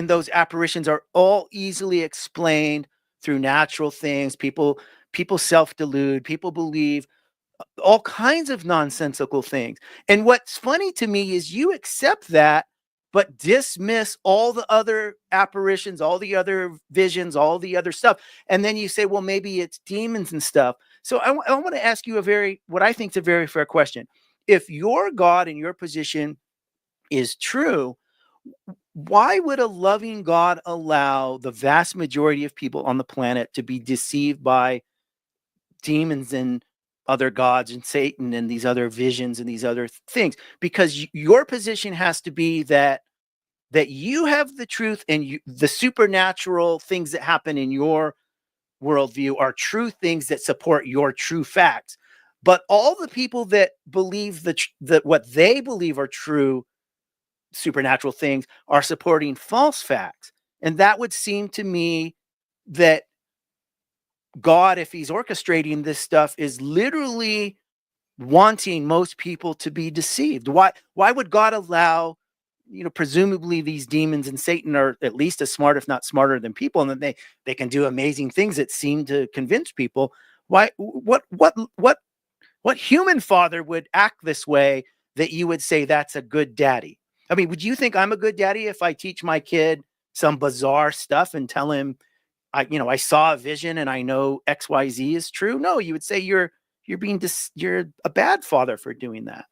those apparitions are all easily explained through natural things. People self-delude. People believe all kinds of nonsensical things. And what's funny to me is you accept that, but dismiss all the other apparitions, all the other visions, all the other stuff. And then you say, well, maybe it's demons and stuff. So I want to ask you what I think is a very fair question. If your God and your position is true, why would a loving God allow the vast majority of people on the planet to be deceived by demons and other gods and Satan and these other visions and these other things? Because your position has to be that you have the truth, and the supernatural things that happen in your worldview are true things that support your true facts. But all the people that believe that what they believe are true supernatural things are supporting false facts. And that would seem to me that God, if he's orchestrating this stuff, is literally wanting most people to be deceived. Why would God allow, presumably these demons and Satan are at least as smart, if not smarter than people, and that they can do amazing things that seem to convince people. Why, what human father would act this way that you would say that's a good daddy? I mean, would you think I'm a good daddy if I teach my kid some bizarre stuff and tell him, I saw a vision and I know XYZ is true? No, you would say you're a bad father for doing that.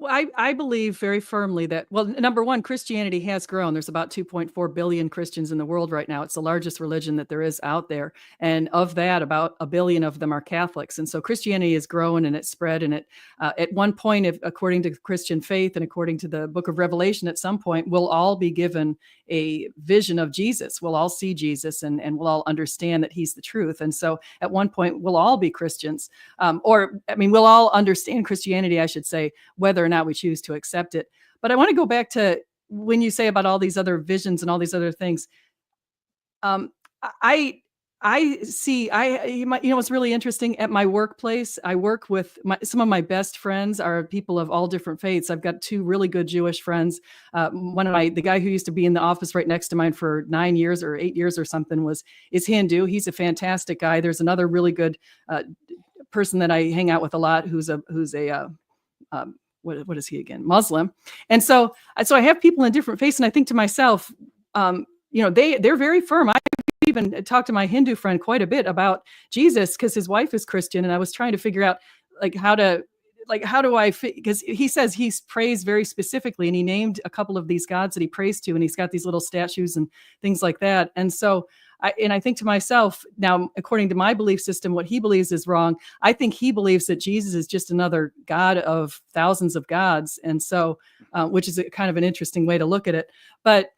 I believe very firmly that, well, number one, Christianity has grown. There's about 2.4 billion Christians in the world right now. It's the largest religion that there is out there. And of that, about a billion of them are Catholics. And so Christianity has grown and it's spread. And at one point, according to Christian faith and according to the book of Revelation, at some point, we'll all be given a vision of Jesus. We'll all see Jesus and we'll all understand that he's the truth. And so at one point, we'll all be Christians. We'll all understand Christianity, I should say, whether or not we choose to accept it. But I want to go back to when you say about all these other visions and all these other things. What's really interesting at my workplace, I work with some of my best friends are people of all different faiths. I've got two really good Jewish friends. The guy who used to be in the office right next to mine for 9 years or 8 years or something is Hindu. He's a fantastic guy. There's another really good person that I hang out with a lot who's a what is he again? Muslim. And so I have people in different faiths, and I think to myself, they're very firm. I even talked to my Hindu friend quite a bit about Jesus because his wife is Christian, and I was trying to figure out how do I fit, because he says he prays very specifically, and he named a couple of these gods that he prays to, and he's got these little statues and things like that. And so I think to myself, now, according to my belief system, what he believes is wrong. I think he believes that Jesus is just another God of thousands of gods. And so, which is kind of an interesting way to look at it. But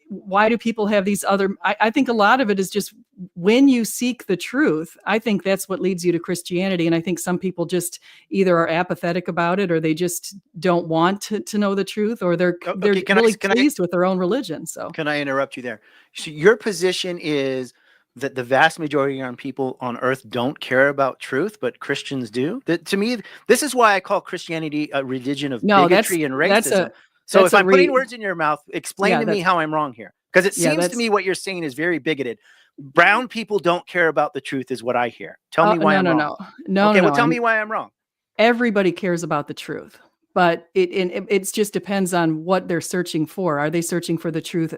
why do people have these other, I think a lot of it is just when you seek the truth, I think that's what leads you to Christianity. And I think some people just either are apathetic about it, or they just don't want to know the truth, or they're really pleased with their own religion. So can I interrupt you there? So your position is that the vast majority of people on earth don't care about truth, but Christians do? To me, this is why I call Christianity a religion of bigotry and racism. So if I'm putting words in your mouth, explain to me how I'm wrong here. Because it seems to me what you're saying is very bigoted. Brown people don't care about the truth is what I hear. Tell me why I'm wrong. Tell me why I'm wrong. Everybody cares about the truth. But it just depends on what they're searching for. Are they searching for the truth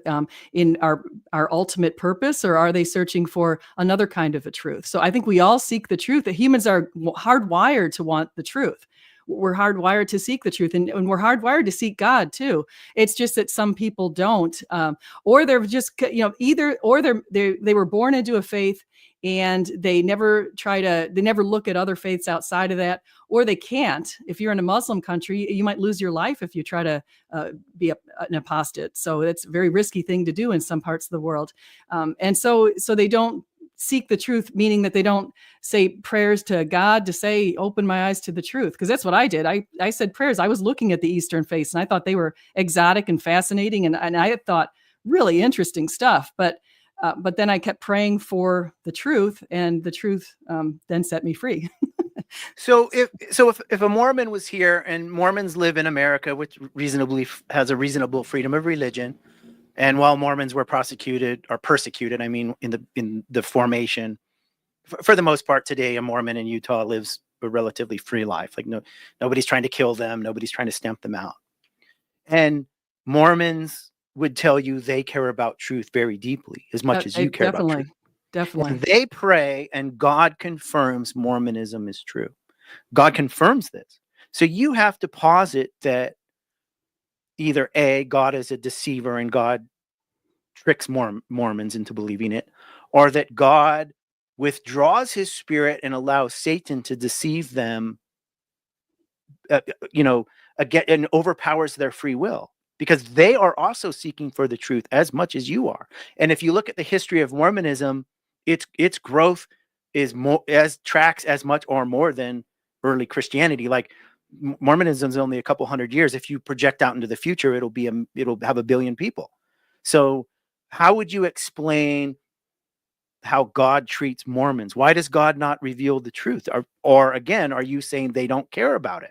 in our ultimate purpose, or are they searching for another kind of a truth? So I think we all seek the truth. That humans are hardwired to want the truth. We're hardwired to seek the truth, and we're hardwired to seek God too. It's just that some people don't, or they're just, they were born into a faith and they never look at other faiths outside of that, or they can't. If you're in a Muslim country, you might lose your life if you try to be an apostate. So it's a very risky thing to do in some parts of the world. And so they don't seek the truth, meaning that they don't say prayers to God to say, open my eyes to the truth. Because that's what I did. I said prayers. I was looking at the Eastern faiths and I thought they were exotic and fascinating. And I had thought really interesting stuff. But then I kept praying for the truth, and the truth then set me free. So if a Mormon was here, and Mormons live in America, which has a reasonable freedom of religion, and while Mormons were persecuted, I mean, in the formation, for the most part today, a Mormon in Utah lives a relatively free life. Like nobody's trying to kill them. Nobody's trying to stamp them out. And Mormons would tell you they care about truth very deeply, as much as you care about truth. Definitely. And they pray, and God confirms Mormonism is true. God confirms this. So you have to posit that either A, God is a deceiver and God tricks Mormons into believing it, or that God withdraws his spirit and allows Satan to deceive them, again, and overpowers their free will, because they are also seeking for the truth as much as you are. And if you look at the history of Mormonism, its growth tracks as much or more than early Christianity. Like Mormonism is only a couple hundred years. If you project out into the future, it'll have 1 billion people. So how would you explain how God treats Mormons? Why does God not reveal the truth? Or again, are you saying they don't care about it?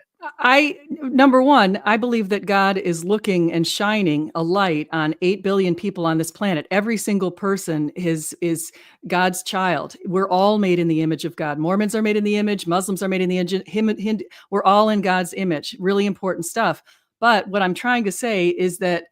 Number one, I believe that God is looking and shining a light on 8 billion people on this planet. Every single person is God's child. We're all made in the image of God. Mormons are made in the image. Muslims are made in the image. We're all in God's image. Really important stuff. But what I'm trying to say is that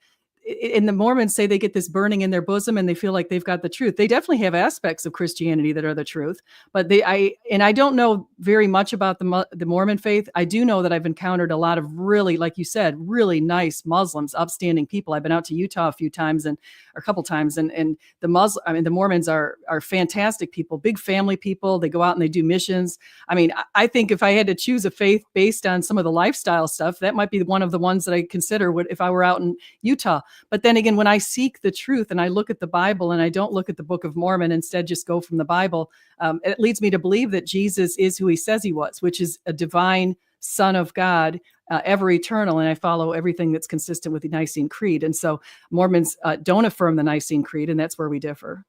and the Mormons say they get this burning in their bosom and they feel like they've got the truth. They definitely have aspects of Christianity that are the truth, but I don't know very much about the Mormon faith. I do know that I've encountered a lot of really, like you said, really nice Muslims, upstanding people. I've been out to Utah a few times or a couple times, and the Mormons are fantastic people, big family people. They go out and they do missions. I mean, I think if I had to choose a faith based on some of the lifestyle stuff, that might be one of the ones that I consider if I were out in Utah. But then again, when I seek the truth and I look at the Bible and I don't look at the Book of Mormon, instead just go from the Bible, it leads me to believe that Jesus is who he says he was, which is a divine Son of God, ever eternal. And I follow everything that's consistent with the Nicene Creed. And so Mormons don't affirm the Nicene Creed, and that's where we differ.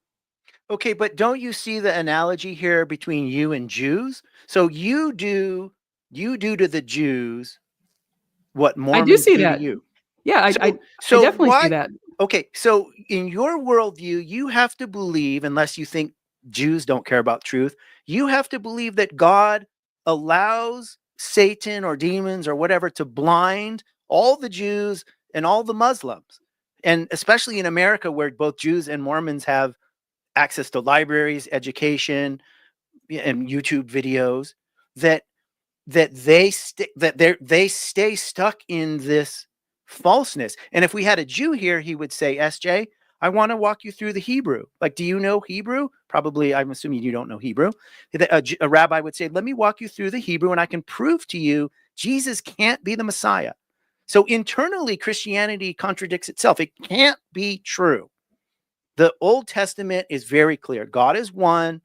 Okay, but don't you see the analogy here between you and Jews? So you do to the Jews what Mormons do to you. Yeah, I definitely see that. Okay, so in your worldview, you have to believe, unless you think Jews don't care about truth, you have to believe that God allows Satan or demons or whatever to blind all the Jews and all the Muslims. And especially in America, where both Jews and Mormons have access to libraries, education, and YouTube videos, that they stay stuck in this falseness. And if we had a Jew here, he would say, SJ, I want to walk you through the Hebrew. Like, do you know Hebrew? Probably, I'm assuming you don't know Hebrew. A rabbi would say, let me walk you through the Hebrew and I can prove to you Jesus can't be the Messiah. So internally, Christianity contradicts itself. It can't be true. The Old Testament is very clear. God is one.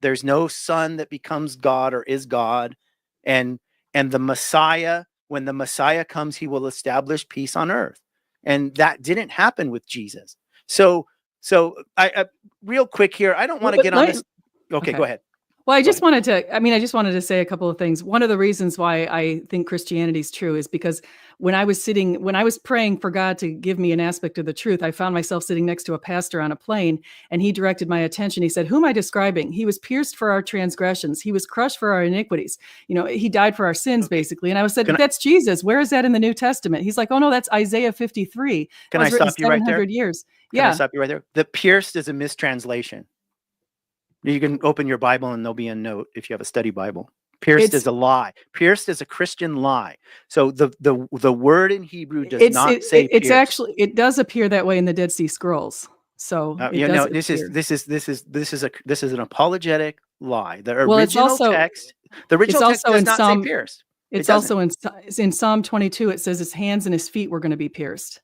There's no son that becomes God or is God. And the Messiah, when the Messiah comes, he will establish peace on earth. And that didn't happen with Jesus. So I real quick here, I don't want to get on this. Okay, go ahead. Well, I just wanted to say a couple of things. One of the reasons why I think Christianity is true is because when I was praying for God to give me an aspect of the truth, I found myself sitting next to a pastor on a plane, and he directed my attention. He said, who am I describing? He was pierced for our transgressions. He was crushed for our iniquities. You know, he died for our sins, basically. And I was said, that's Jesus. Where is that in the New Testament? He's like, oh no, that's Isaiah 53. Can I stop you right there? Years. Can I stop you right there? The pierced is a mistranslation. You can open your Bible and there'll be a note if you have a study Bible. Pierced is a lie. Pierced is a Christian lie. So the word in Hebrew does not say pierced. It's actually, it does appear that way in the Dead Sea Scrolls. So this is an apologetic lie. The original text does not say pierced. It's also in Psalm 22. It says his hands and his feet were going to be pierced.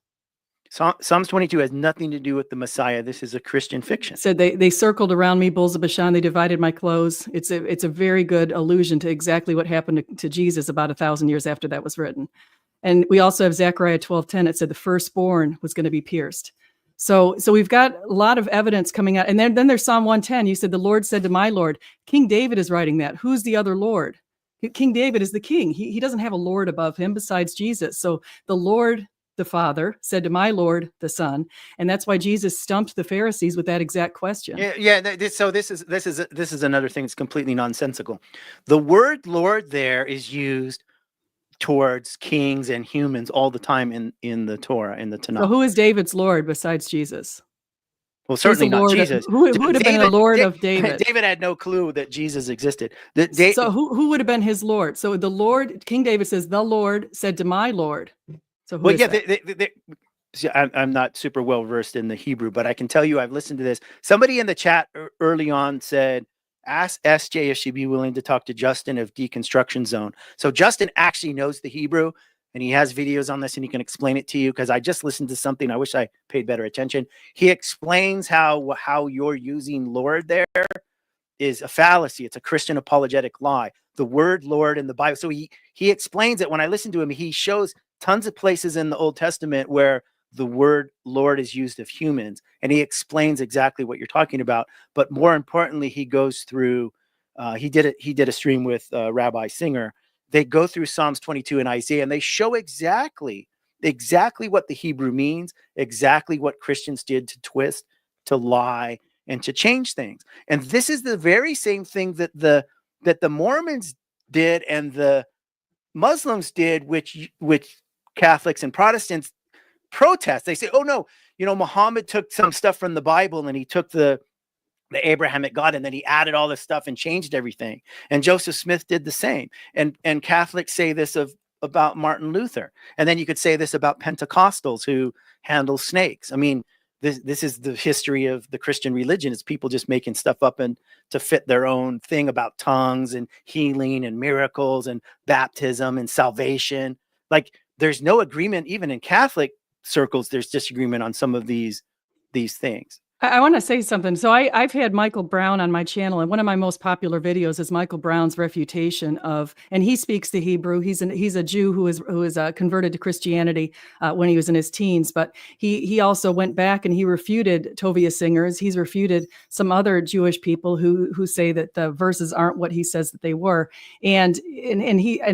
Psalms 22 has nothing to do with the Messiah. This is a Christian fiction. So they circled around me, bulls of Bashan. They divided my clothes. It's a very good allusion to exactly what happened to Jesus about 1,000 years after that was written. And we also have Zechariah 12:10. It said the firstborn was going to be pierced. So we've got a lot of evidence coming out. And then there's Psalm 110. You said, the Lord said to my Lord. King David is writing that. Who's the other Lord? King David is the king. He doesn't have a Lord above him besides Jesus. So the Lord, the Father, said to my Lord, the Son, and that's why Jesus stumped the Pharisees with that exact question. So this is another thing that's completely nonsensical. The word Lord there is used towards kings and humans all the time in the Torah, in the Tanakh. So who is David's Lord besides Jesus? Well, certainly not Jesus. Who would have been the Lord of David? David had no clue that Jesus existed. So who would have been his Lord? So the Lord, King David says, the Lord said to my Lord. So I'm not super well versed in the Hebrew, but I can tell you I've listened to this. Somebody in the chat early on said, ask SJ if she'd be willing to talk to Justin of Deconstruction Zone. So Justin actually knows the Hebrew, and he has videos on this, and he can explain it to you, because I just listened to something. I wish I paid better attention. He explains how you're using Lord there is a fallacy. It's a Christian apologetic lie. The word Lord in the Bible. So he explains it. When I listen to him, he shows tons of places in the Old Testament where the word Lord is used of humans, and he explains exactly what you're talking about. But more importantly, he goes through, he did a stream with Rabbi Singer. They go through Psalms 22 and Isaiah, and they show exactly what the Hebrew means, exactly what Christians did to twist, to lie, and to change things. And this is the very same thing that the Mormons did and the Muslims did, which Catholics and Protestants protest. They say, oh no, Muhammad took some stuff from the Bible and he took the Abrahamic God, and then he added all this stuff and changed everything. And Joseph Smith did the same. And Catholics say this about Martin Luther. And then you could say this about Pentecostals who handle snakes. I mean, this is the history of the Christian religion. It's people just making stuff up and to fit their own thing about tongues and healing and miracles and baptism and salvation. Like, there's no agreement, even in Catholic circles, there's disagreement on some of these things. I want to say something. So I've had Michael Brown on my channel, and one of my most popular videos is Michael Brown's refutation of, and he speaks the Hebrew. He's a Jew who is converted to Christianity when he was in his teens, but he also went back and he refuted Tovia Singers. He's refuted some other Jewish people who say that the verses aren't what he says that they were. And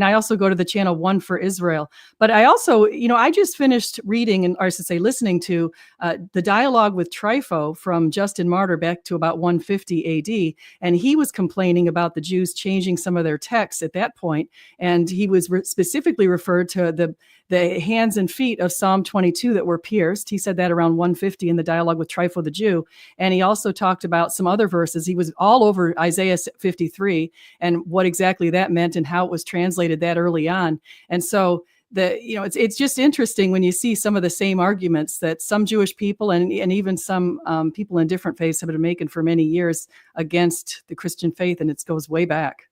I also go to the channel One for Israel. But I also, I just finished reading, or I should say listening to the dialogue with Trypho from Justin Martyr back to about 150 AD. And he was complaining about the Jews changing some of their texts at that point. And he was specifically referred to the hands and feet of Psalm 22 that were pierced. He said that around 150 in the dialogue with Trypho the Jew. And he also talked about some other verses. He was all over Isaiah 53 and what exactly that meant and how it was translated that early on. And so it's just interesting when you see some of the same arguments that some Jewish people and even some people in different faiths have been making for many years against the Christian faith, and it goes way back.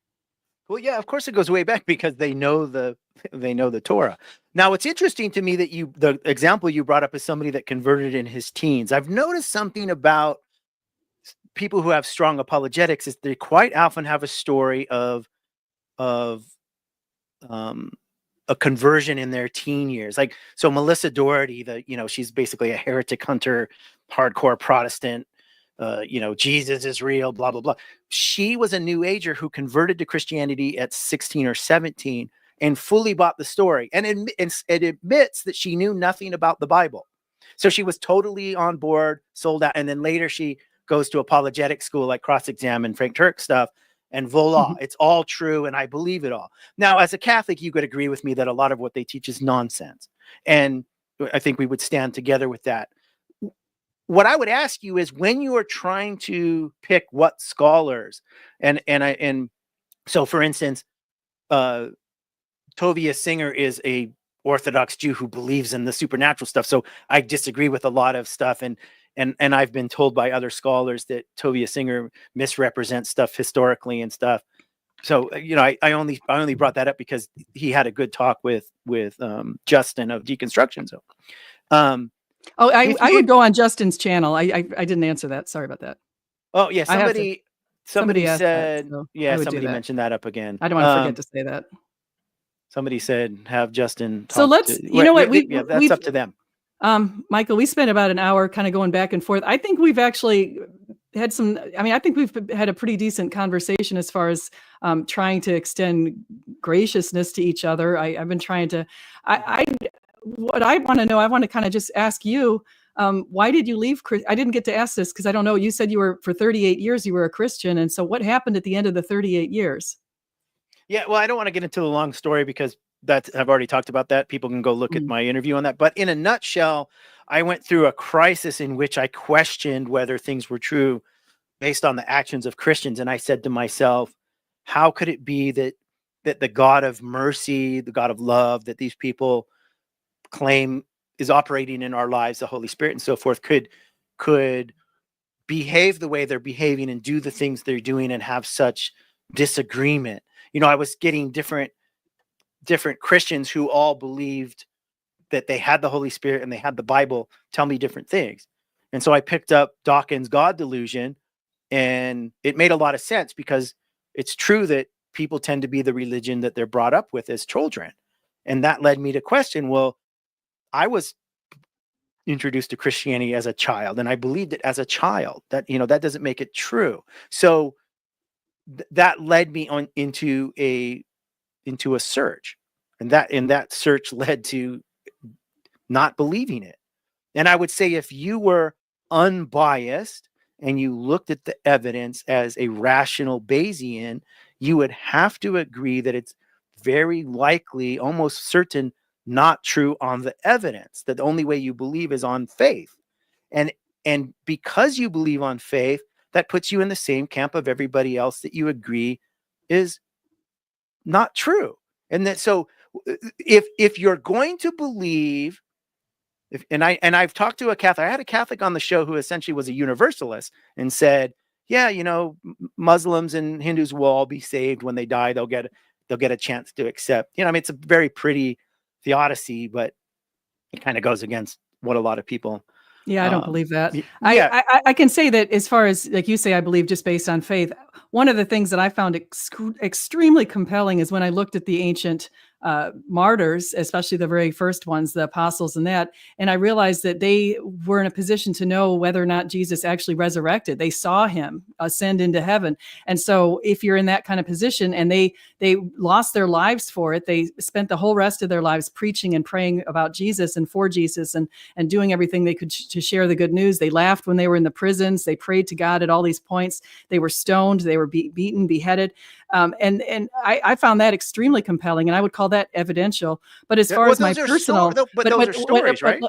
Well, yeah, of course it goes way back because they know the Torah. Now, it's interesting to me that the example you brought up is somebody that converted in his teens. I've noticed something about people who have strong apologetics is they quite often have a story of a conversion in their teen years. Like, so Melissa Doherty, she's basically a heretic hunter, hardcore Protestant, Jesus is real, blah, blah, blah. She was a New Ager who converted to Christianity at 16 or 17 and fully bought the story. And it admits that she knew nothing about the Bible. So she was totally on board, sold out. And then later she goes to apologetic school, like cross-examine Frank Turk stuff. And voila, it's all true, and I believe it all. Now, as a Catholic, you could agree with me that a lot of what they teach is nonsense. And I think we would stand together with that. What I would ask you is, when you are trying to pick what scholars, and so, for instance, Tovia Singer is a Orthodox Jew who believes in the supernatural stuff. So I disagree with a lot of stuff, and I've been told by other scholars that Tovia Singer misrepresents stuff historically and stuff. So, I only brought that up because he had a good talk with Justin of Deconstruction. So, I would go on Justin's channel. I didn't answer that. Sorry about that. Oh yeah, somebody said, that, so somebody mentioned that up again. I don't want to forget to say that. Somebody said have Justin talk. So let's, that's up to them. Michael, we spent about an hour kind of going back and forth. I think we've actually had I think we've had a pretty decent conversation as far as trying to extend graciousness to each other. I've been trying to, what I want to know, I want to kind of just ask you, why did you leave? I didn't get to ask this because I don't know. You said for 38 years, you were a Christian. And so what happened at the end of the 38 years? Yeah, well, I don't want to get into the long story because I've already talked about that. People can go look at my interview on that. But in a nutshell, I went through a crisis in which I questioned whether things were true based on the actions of Christians. And I said to myself, how could it be that the God of mercy, the God of love that these people claim is operating in our lives, the Holy Spirit and so forth, could behave the way they're behaving and do the things they're doing and have such disagreement? I was getting different Christians who all believed that they had the Holy Spirit and they had the Bible tell me different things. And so I picked up Dawkins' God delusion, and it made a lot of sense because it's true that people tend to be the religion that they're brought up with as children. And that led me to question, well, I was introduced to Christianity as a child and I believed it as a child. That, that doesn't make it true. So that led me on into a search, and that search led to not believing it. And I would say, if you were unbiased and you looked at the evidence as a rational Bayesian, you would have to agree that it's very likely, almost certain, not true on the evidence, that the only way you believe is on faith. And because you believe on faith, that puts you in the same camp of everybody else that you agree is not true. And that, so if you're going to believe, and I've talked to a Catholic, I had a Catholic on the show who essentially was a universalist and said, yeah, Muslims and Hindus will all be saved when they die. They'll get a chance to accept, I mean, it's a very pretty theodicy, but it kind of goes against what a lot of people. Yeah, I don't believe that. Yeah. I can say that, as far as, like you say, I believe just based on faith. One of the things that I found extremely compelling is when I looked at the ancient martyrs, especially the very first ones, the apostles and that, and I realized that they were in a position to know whether or not Jesus actually resurrected. They saw him ascend into heaven. And so if you're in that kind of position, and they lost their lives for it, they spent the whole rest of their lives preaching and praying about Jesus and for Jesus, and doing everything they could to share the good news. They laughed when they were in the prisons. They prayed to God at all these points. They were stoned. They were beaten, beheaded. And I found that extremely compelling, and I would call that evidential. But as far as my personal, but those are stories, right?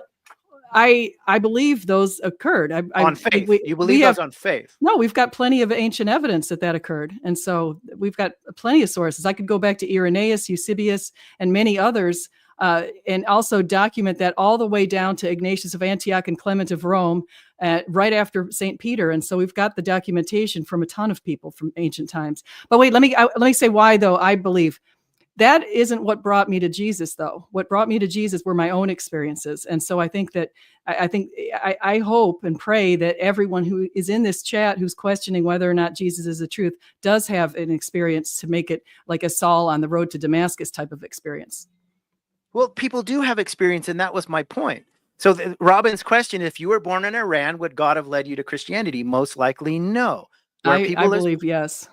I believe those occurred. On faith. You believe those on faith? No, we've got plenty of ancient evidence that occurred. And so we've got plenty of sources. I could go back to Irenaeus, Eusebius, and many others, and also document that all the way down to Ignatius of Antioch and Clement of Rome, right after St. Peter. And so we've got the documentation from a ton of people from ancient times. But wait, let me say why, though, I believe. That isn't what brought me to Jesus, though. What brought me to Jesus were my own experiences. And so I think that I hope and pray that everyone who is in this chat who's questioning whether or not Jesus is the truth does have an experience to make it like a Saul on the road to Damascus type of experience. Well, people do have experience, and that was my point. So Robin's question, if you were born in Iran, would God have led you to Christianity? Most likely no. I believe yes.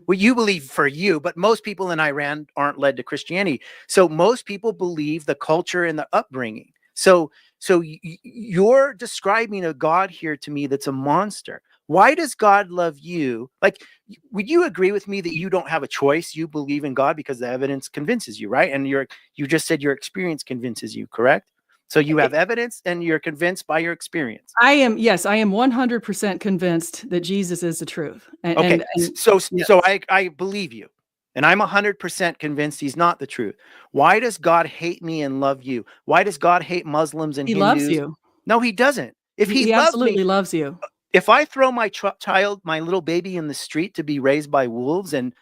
Well, you believe for you, but most people in Iran aren't led to Christianity. So most people believe the culture and the upbringing. So you're describing a God here to me that's a monster. Why does God love you? Like, would you agree with me that you don't have a choice? You believe in God because the evidence convinces you, right? And you just said your experience convinces you, correct? So you have evidence and you're convinced by your experience. Yes, I am 100% convinced that Jesus is the truth. So I believe you, and I'm 100% convinced he's not the truth. Why does God hate me and love you? Why does God hate Muslims and Hindus? He loves you. No, he doesn't. If he absolutely loves you. If I throw my child, my little baby in the street to be raised by wolves and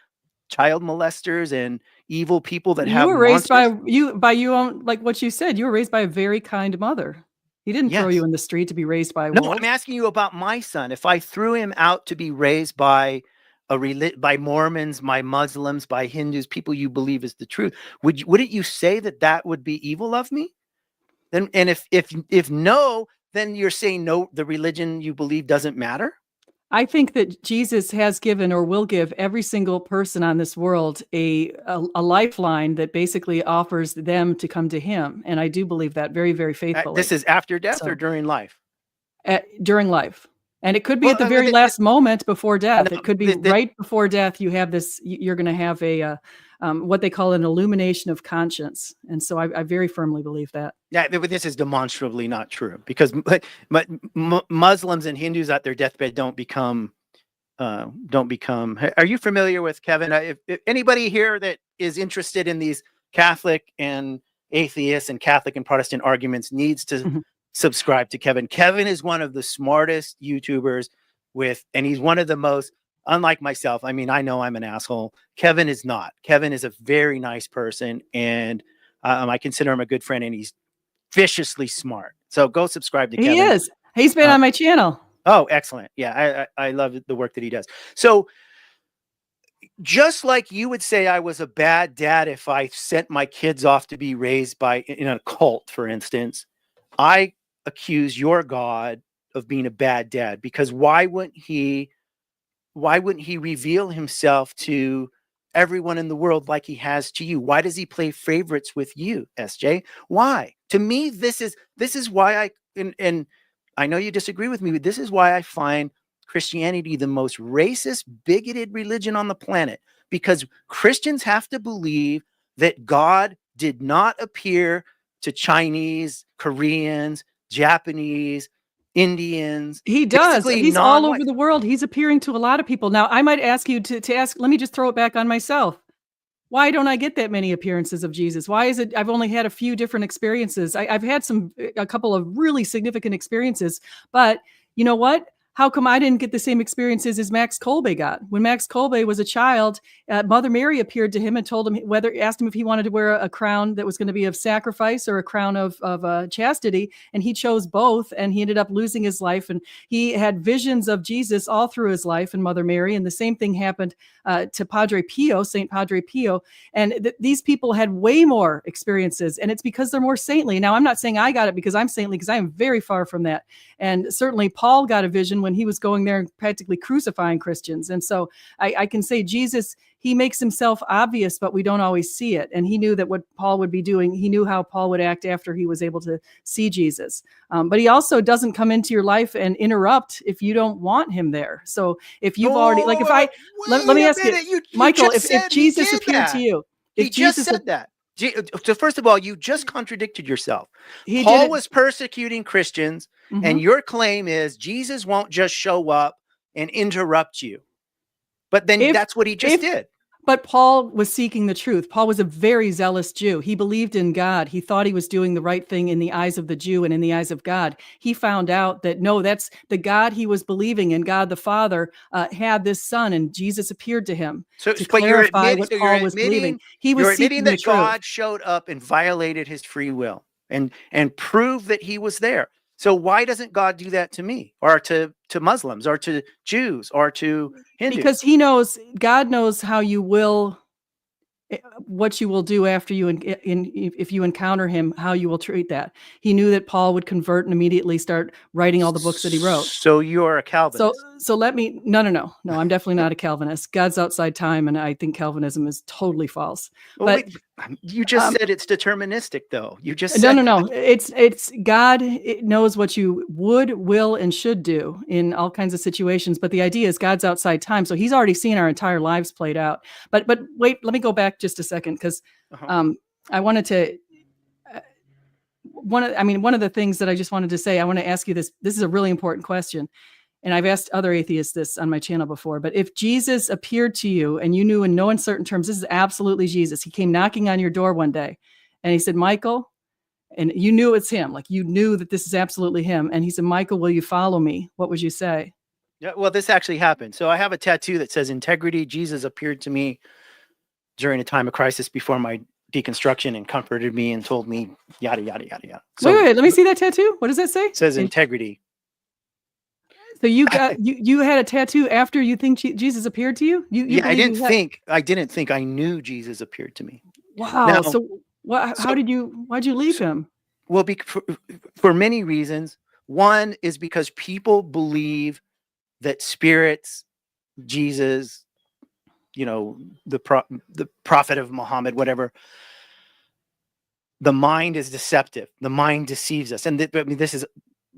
child molesters and evil people that have raised by your own, like what you said, you were raised by a very kind mother. He didn't throw you in the street to be raised by wolves. No, I'm asking you about my son. If I threw him out to be raised by by Mormons, by Muslims, by Hindus, people you believe is the truth, wouldn't you say that would be evil of me? Then, and if no, then you're saying no, the religion you believe doesn't matter? I think that Jesus has given or will give every single person on this world a lifeline that basically offers them to come to him. And I do believe that very, very faithfully. This is after death or during life? During life. And it could be at the very last moment before death. It could be right before death. You have this, you're going to have a, what they call an illumination of conscience. And so I very firmly believe that. Yeah, but this is demonstrably not true, because Muslims and Hindus at their deathbed don't become. Are you familiar with, Kevin? If anybody here that is interested in these Catholic and atheist and Catholic and Protestant arguments needs to subscribe to Kevin. Kevin is one of the smartest YouTubers and he's one of the most, unlike myself. I mean, I know I'm an asshole. Kevin is not. Kevin is a very nice person, and I consider him a good friend, and he's viciously smart. So go subscribe to Kevin. He is. He's been on my channel. Oh, excellent. Yeah, I love the work that he does. So just like you would say I was a bad dad if I sent my kids off to be raised in a cult, for instance, I accuse your God of being a bad dad, because why wouldn't he reveal himself to everyone in the world like he has to you? Why does he play favorites with you, SJ? Why? To me, this is why and I know you disagree with me, but this is why I find Christianity the most racist, bigoted religion on the planet, because Christians have to believe that God did not appear to Chinese, Koreans, Japanese, Indians. He does. Basically He's all non-white. over the world. He's appearing to a lot of people. Now, I might ask you to ask, let me just throw it back on myself. Why don't I get that many appearances of Jesus? Why is it I've only had a few different experiences? I've had a couple of really significant experiences, but you know what? How come I didn't get the same experiences as Max Kolbe got? When Max Kolbe was a child, Mother Mary appeared to him and told him asked him if he wanted to wear a crown that was going to be of sacrifice or a crown of chastity, and he chose both, and he ended up losing his life. And he had visions of Jesus all through his life and Mother Mary, and the same thing happened to Padre Pio, Saint Padre Pio, and these people had way more experiences, and it's because they're more saintly. Now, I'm not saying I got it because I'm saintly, because I am very far from that. And certainly Paul got a vision when he was going there and practically crucifying Christians. And so I can say Jesus, he makes himself obvious, but we don't always see it. And he knew that what Paul would be doing, he knew how Paul would act after he was able to see Jesus. But he also doesn't come into your life and interrupt if you don't want him there. So if you've already, like if I, let me ask you, Michael, if Jesus appeared to you, he just said that. So first of all, you just contradicted yourself. Paul was persecuting Christians, and your claim is Jesus won't just show up and interrupt you. But then that's what he just did. But Paul was seeking the truth. Paul was a very zealous Jew. He believed in God. He thought he was doing the right thing in the eyes of the Jew and in the eyes of God. He found out that, no, that's the God he was believing in. God the Father had this son, and Jesus appeared to him to clarify what Paul was believing. He was seeking the truth. God showed up and violated his free will and proved that he was there. So why doesn't God do that to me, or to Muslims, or to Jews, or to Hindus? Because God knows how you will, what you will do after you, if you encounter him, how you will treat that. He knew that Paul would convert and immediately start writing all the books that he wrote. So you're a Calvinist. So let me, no, I'm definitely not a Calvinist. God's outside time, and I think Calvinism is totally false. Well, but wait, you just said it's deterministic, though. You just said no. It's God. It knows what you would, will, and should do in all kinds of situations. But the idea is God's outside time, so He's already seen our entire lives played out. But wait, let me go back just a second, because I wanted to. One of the things that I just wanted to say, I want to ask you this. This is a really important question. And I've asked other atheists this on my channel before, but if Jesus appeared to you and you knew in no uncertain terms, this is absolutely Jesus. He came knocking on your door one day and he said, Michael, and you knew it's him, like you knew that this is absolutely him. And he said, Michael, will you follow me? What would you say? Yeah, well, this actually happened. So I have a tattoo that says integrity. Jesus appeared to me during a time of crisis before my deconstruction and comforted me and told me yada, yada, yada, yada. So wait, let me see that tattoo. What does that say? It says integrity. So you got you had a tattoo after you think Jesus appeared to you? I didn't think I knew Jesus appeared to me. Wow. Now, so why'd you leave him? Well, for many reasons. One is because people believe that spirits, Jesus, the prophet of Muhammad, whatever, the mind is deceptive. The mind deceives us. And this is,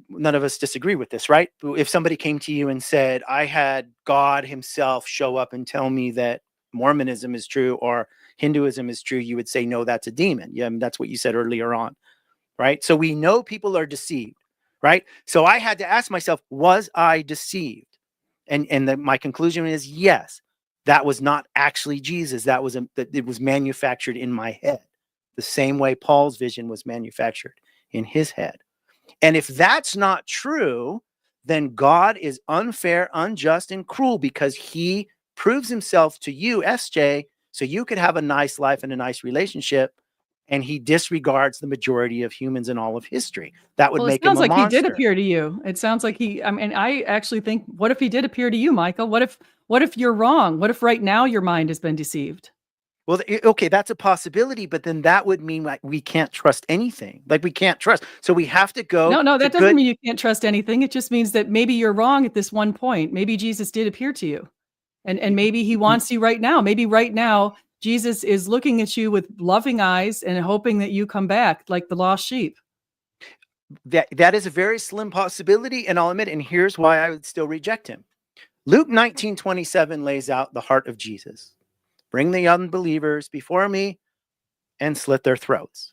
none of us disagree with this, right? If somebody came to you and said, I had God himself show up and tell me that Mormonism is true or Hinduism is true, you would say, no, that's a demon. Yeah, that's what you said earlier on, right? So we know people are deceived, right? So I had to ask myself, was I deceived? And my conclusion is yes, that was not actually Jesus. It was manufactured in my head, the same way Paul's vision was manufactured in his head. And if that's not true, then God is unfair, unjust, and cruel because he proves himself to you, SJ, so you could have a nice life and a nice relationship, and he disregards the majority of humans in all of history. That would make him a monster. It sounds like he did appear to you. It sounds like I actually think, what if he did appear to you, Michael? What if you're wrong? What if right now your mind has been deceived? Well, okay, that's a possibility, but then that would mean like we can't trust anything. Like we can't trust. So we have to go. No, that doesn't mean you can't trust anything. It just means that maybe you're wrong at this one point. Maybe Jesus did appear to you. And maybe he wants you right now. Maybe right now Jesus is looking at you with loving eyes and hoping that you come back like the lost sheep. That is a very slim possibility, and I'll admit, and here's why I would still reject him. Luke 19:27 lays out the heart of Jesus. Bring the unbelievers before me and slit their throats.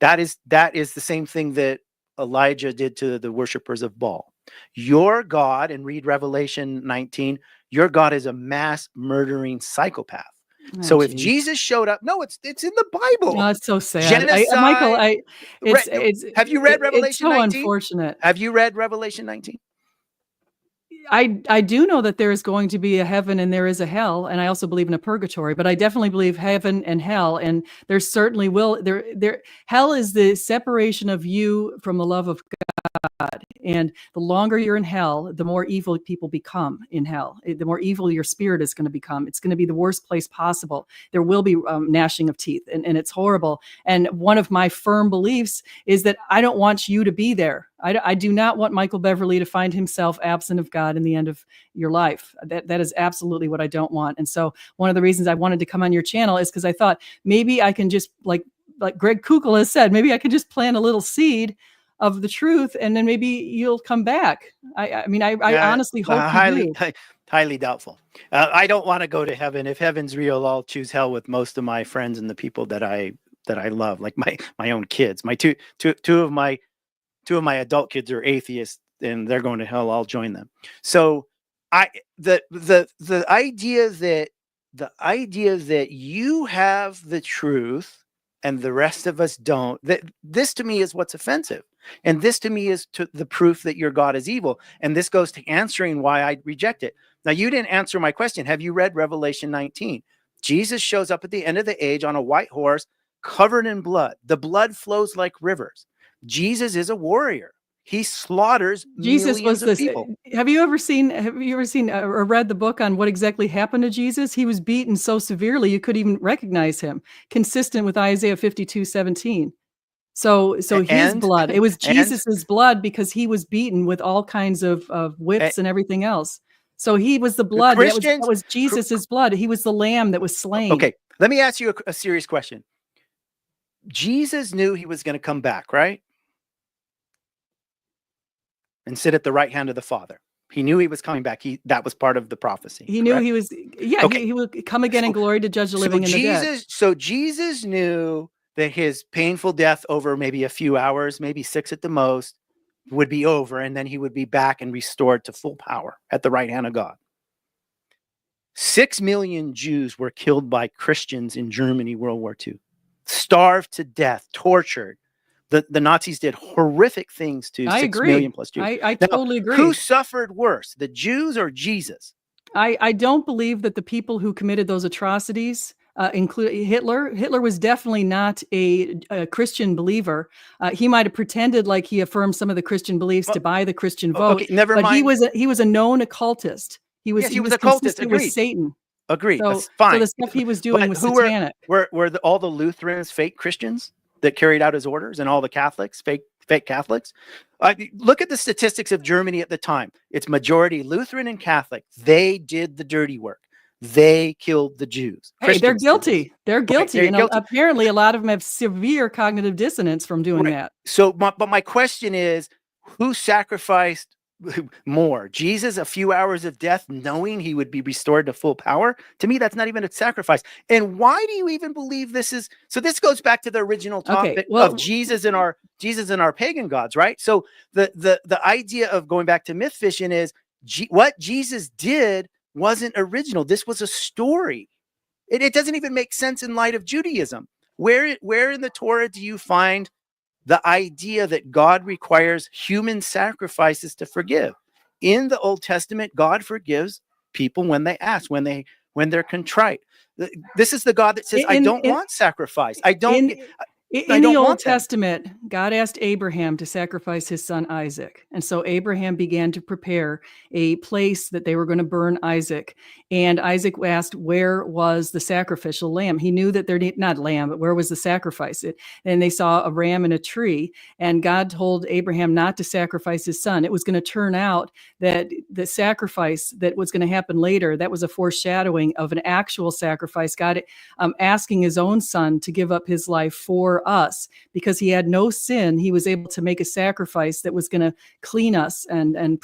That is the same thing that Elijah did to the worshipers of Baal. Your God, and read Revelation 19, your God is a mass murdering psychopath. Oh, So if geez. Jesus showed up, no, it's in the Bible. Oh, it's so sad. Genocide. Michael, Have you read it's Revelation so 19? unfortunate. Have you read Revelation 19? I do know that there is going to be a heaven and there is a hell, and I also believe in a purgatory, but I definitely believe heaven and hell, and there certainly will there hell is the separation of you from the love of God. And the longer you're in hell, the more evil people become in hell. The more evil your spirit is going to become. It's going to be the worst place possible. There will be gnashing of teeth, and it's horrible. And one of my firm beliefs is that I don't want you to be there. I do not want Michael Beverly to find himself absent of God in the end of your life. That is absolutely what I don't want. And so one of the reasons I wanted to come on your channel is because I thought maybe I can just, like Greg Kukul has said, maybe I can just plant a little seed of the truth, and then maybe you'll come back. I honestly hope you do. Highly doubtful. I don't want to go to heaven. If heaven's real, I'll choose hell with most of my friends and the people that I love, like my own kids. My two of my adult kids are atheists, and they're going to hell. I'll join them. So the idea that you have the truth and the rest of us don't, this to me is what's offensive. And this to me is the proof that your God is evil. And this goes to answering why I reject it. Now, you didn't answer my question. Have you read Revelation 19? Jesus shows up at the end of the age on a white horse covered in blood. The blood flows like rivers. Jesus is a warrior. He slaughters Jesus was millions of people. Have you ever seen or read the book on what exactly happened to Jesus? He was beaten so severely you couldn't even recognize him, consistent with Isaiah 52:17. So his blood, it was Jesus's blood, because he was beaten with all kinds of whips and everything else. So he was the blood. That was Jesus's blood. He was the lamb that was slain. Okay, let me ask you a serious question. Jesus knew he was going to come back, right? And sit at the right hand of the Father. He knew he was coming back. That was part of the prophecy. He knew he was, he would come again in glory to judge the living and the dead. So Jesus knew that his painful death over maybe a few hours, maybe 6 at the most, would be over, and then he would be back and restored to full power at the right hand of God. 6 million Jews were killed by Christians in Germany, World War II. Starved to death, tortured. The Nazis did horrific things to 6 million plus Jews. I totally agree. Who suffered worse, the Jews or Jesus? I don't believe that the people who committed those atrocities, include Hitler. Hitler was definitely not a Christian believer. He might have pretended like he affirmed some of the Christian beliefs to buy the Christian vote. Okay, never mind. He was a known occultist. He was a cultist. Agreed. With Satan. Agreed. That's fine. So the stuff he was doing was satanic. Were all the Lutherans fake Christians that carried out his orders, and all the Catholics fake Catholics? Look at the statistics of Germany at the time. It's majority Lutheran and Catholic. They did the dirty work. They killed the Jews. Hey, they're guilty. They're guilty. And apparently a lot of them have severe cognitive dissonance from doing that. So, but my question is, who sacrificed more? Jesus, a few hours of death, knowing he would be restored to full power? To me, that's not even a sacrifice. And why do you even believe this is? So this goes back to the original topic of Jesus and our pagan gods, right? So the idea of going back to myth fishing is what Jesus did wasn't original. This was a story. It doesn't even make sense in light of Judaism. Where in the Torah do you find the idea that God requires human sacrifices to forgive? In the Old Testament, God forgives people when they ask, when they're contrite. This is the God that says, I don't want sacrifice. In the Old Testament, God asked Abraham to sacrifice his son Isaac. And so Abraham began to prepare a place that they were going to burn Isaac. And Isaac asked, where was the sacrificial lamb? He knew that not lamb, but where was the sacrifice? And they saw a ram in a tree. And God told Abraham not to sacrifice his son. It was going to turn out that the sacrifice that was going to happen later, that was a foreshadowing of an actual sacrifice. God asking his own son to give up his life for us, because he had no sin. He was able to make a sacrifice that was going to clean us and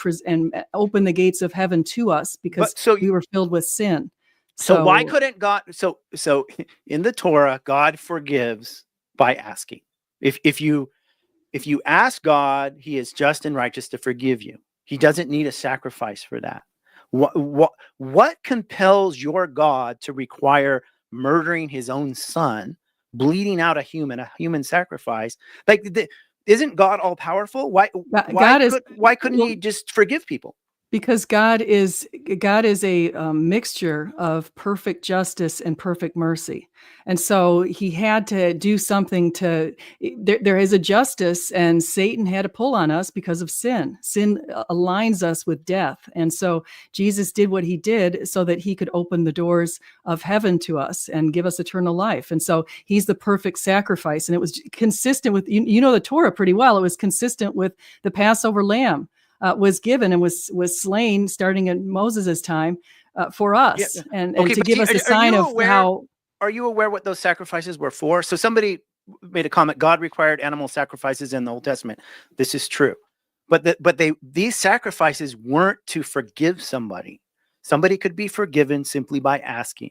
open the gates of heaven to us, because we were filled with sin. So why couldn't God? So in the Torah, God forgives by asking. If you ask God, he is just and righteous to forgive you. He doesn't need a sacrifice for that. What compels your God to require murdering his own son, bleeding out a human sacrifice? Like, isn't God all powerful? Why couldn't he just forgive people? Because God is a mixture of perfect justice and perfect mercy, and so he had to do something to. There is a justice, and Satan had a pull on us because of sin. Sin aligns us with death, and so Jesus did what he did so that he could open the doors of heaven to us and give us eternal life. And so he's the perfect sacrifice, and it was consistent with you know the Torah pretty well. It was consistent with the Passover lamb. Was given and was slain starting in Moses' time for us, and to give us a sign of how. Are you aware what those sacrifices were for? So somebody made a comment, God required animal sacrifices in the Old Testament. This is true. But these sacrifices weren't to forgive somebody. Somebody could be forgiven simply by asking.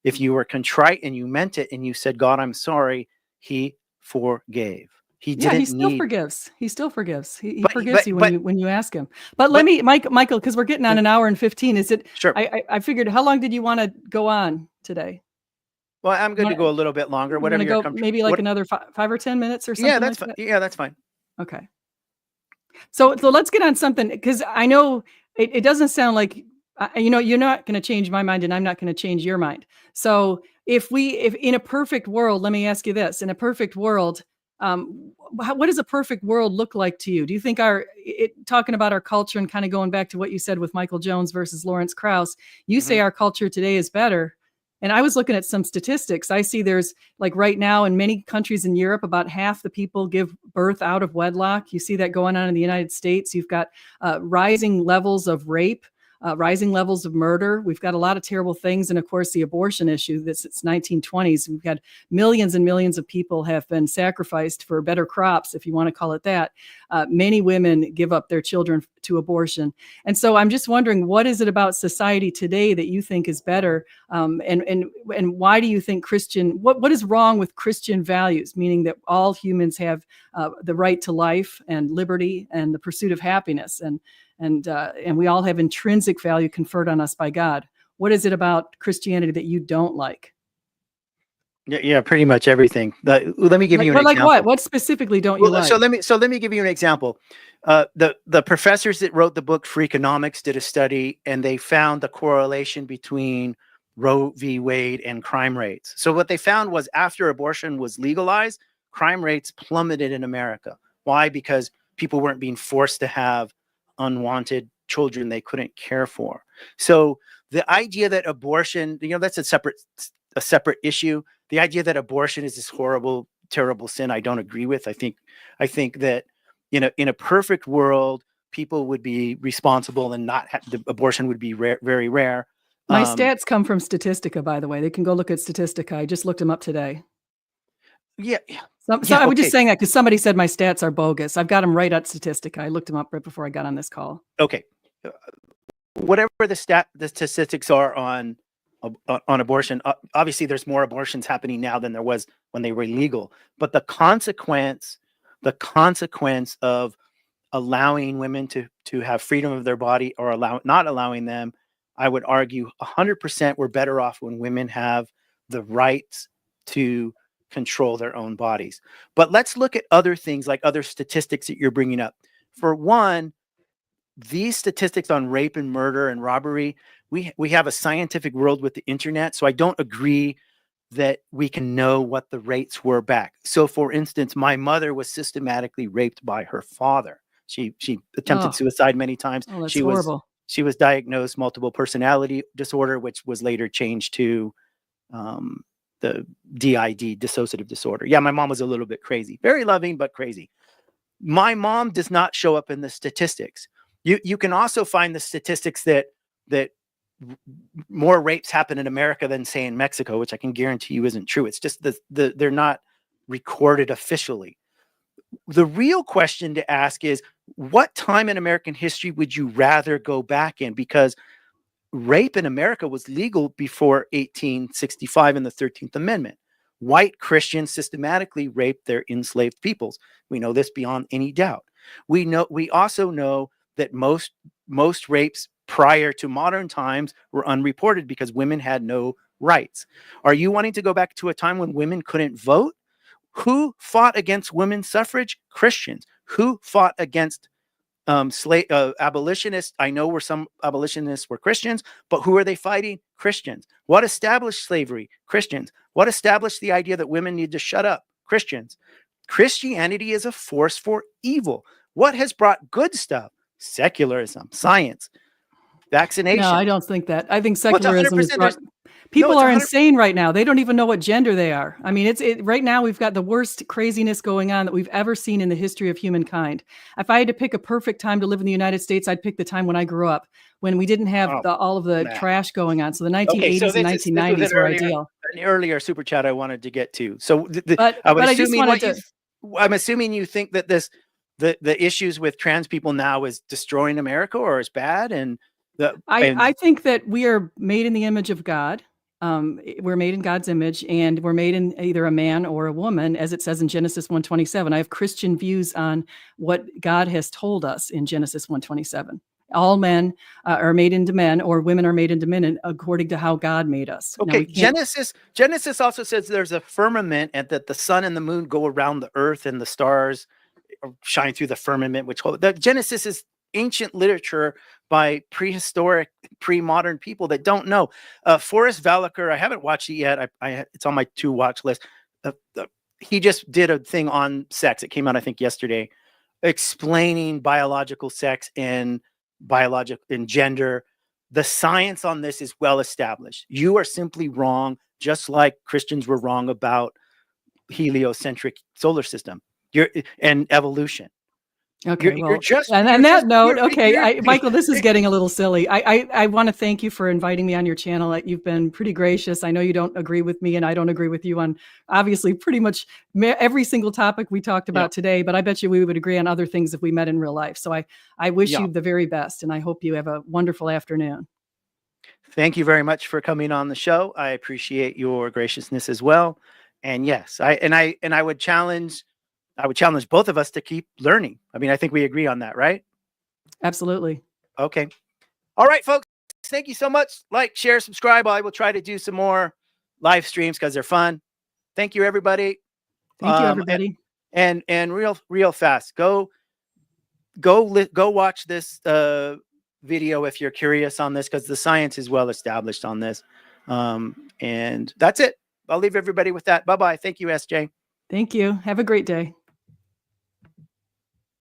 If you were contrite and you meant it and you said, God, I'm sorry, he forgave. He still forgives. He still forgives. He forgives you when you ask him. But let me, Michael, because we're getting on an hour and 15. Is it? Sure. I figured, how long did you want to go on today? Well, I'm going to go a little bit longer. Whatever you're comfortable. Maybe like another 5 or 10 minutes or something. Yeah, that's fine. Yeah, that's fine. Okay. So let's get on something, because I know it doesn't sound like you're not going to change my mind, and I'm not going to change your mind. So if in a perfect world, let me ask you this: in a perfect world. What does a perfect world look like to you? Do you think talking about our culture and kind of going back to what you said with Michael Jones versus Lawrence Krauss, you say our culture today is better. And I was looking at some statistics. I see there's, like, right now in many countries in Europe, about half the people give birth out of wedlock. You see that going on in the United States. You've got rising levels of rape. Rising levels of murder. We've got a lot of terrible things. And of course, the abortion issue, it's 1920s. We've had millions and millions of people have been sacrificed for better crops, if you want to call it that. Many women give up their children to abortion. And so I'm just wondering, what is it about society today that you think is better? And why do you think what is wrong with Christian values, meaning that all humans have the right to life and liberty and the pursuit of happiness, and we all have intrinsic value conferred on us by God? What is it about Christianity that you don't like? Yeah, pretty much everything. Let me give you an example. Like what? What specifically don't you like? So let me give you an example. The professors that wrote the book Freakonomics did a study, and they found the correlation between Roe v. Wade and crime rates. So what they found was, after abortion was legalized, crime rates plummeted in America. Why? Because people weren't being forced to have unwanted children they couldn't care for. So the idea that abortion, that's a separate issue. The idea that abortion is this horrible, terrible sin, I don't agree with. I think that in a perfect world, people would be responsible and not the abortion would be rare, very rare. My stats come from Statistica, by the way. They can go look at Statistica. I just looked them up today. Yeah. I was just saying that because somebody said my stats are bogus. I've got them right at Statistica. I looked them up right before I got on this call. Okay. Whatever the statistics are on abortion, obviously there's more abortions happening now than there was when they were illegal. But the consequence of allowing women to have freedom of their body, or not allowing them, I would argue 100% we're better off when women have the rights to control their own bodies. But let's look at other things, like other statistics that you're bringing up. For one, these statistics on rape and murder and robbery, we have a scientific world with the internet, so I don't agree that we can know what the rates were back. So for instance, my mother was systematically raped by her father. She attempted suicide many times. Oh, that's horrible. She was diagnosed multiple personality disorder, which was later changed to the DID, dissociative disorder. Yeah, my mom was a little bit crazy. Very loving, but crazy. My mom does not show up in the statistics. You can also find the statistics that more rapes happen in America than, say, in Mexico, which I can guarantee you isn't true. It's just they're not recorded officially. The real question to ask is, what time in American history would you rather go back in? Because rape in America was legal before 1865 in the 13th Amendment. White Christians systematically raped their enslaved peoples. We know this beyond any doubt. We also know that most rapes prior to modern times were unreported because women had no rights. Are you wanting to go back to a time when women couldn't vote? Who fought against women's suffrage? Christians. Who fought against abolitionists? I know where some abolitionists were Christians, but who are they fighting? Christians. What established slavery? Christians. What established the idea that women need to shut up? Christians. Christianity is a force for evil. What has brought good stuff? Secularism, science, vaccination. No, I don't think that. I think Well, it's secularism is 100%. people it's are 100%. insane right now. They don't even know what gender they are. I mean, right now we've got the worst craziness going on that we've ever seen in the history of humankind. If I had to pick a perfect time to live in the United States, I'd pick the time when I grew up, when we didn't have all of the trash going on. So the 1980s and 1990s were ideal. An earlier super chat I wanted to get to. So I'm assuming you think that the issues with trans people now is destroying America or is bad, I think that we are made in the image of God. We're made in God's image, and we're made in either a man or a woman, as it says in Genesis 1:27. I have Christian views on what God has told us in Genesis 1:27. All men are made into men, or women are made into men, according to how God made us. Okay, Genesis also says there's a firmament, and that the sun and the moon go around the earth, and the stars shine through the firmament. Genesis is ancient literature by prehistoric, pre-modern people that don't know. Forrest Valacher, I haven't watched it yet. It's on my to watch list. He just did a thing on sex. It came out, I think, yesterday, explaining biological sex and gender. The science on this is well established. You are simply wrong, just like Christians were wrong about heliocentric solar system and evolution. Okay, Michael, this is getting a little silly. I want to thank you for inviting me on your channel. You've been pretty gracious. I know you don't agree with me, and I don't agree with you on obviously pretty much every single topic we talked about today, but I bet you we would agree on other things if we met in real life. So I wish you the very best, and I hope you have a wonderful afternoon. Thank you very much for coming on the show. I appreciate your graciousness as well. And yes, I would challenge both of us to keep learning. I mean, I think we agree on that, right? Absolutely. Okay. All right, folks. Thank you so much. Like, share, subscribe. I will try to do some more live streams because they're fun. Thank you, everybody. Thank you, everybody. And real fast, go watch this video if you're curious on this, because the science is well established on this. And that's it. I'll leave everybody with that. Bye-bye. Thank you, SJ. Thank you. Have a great day.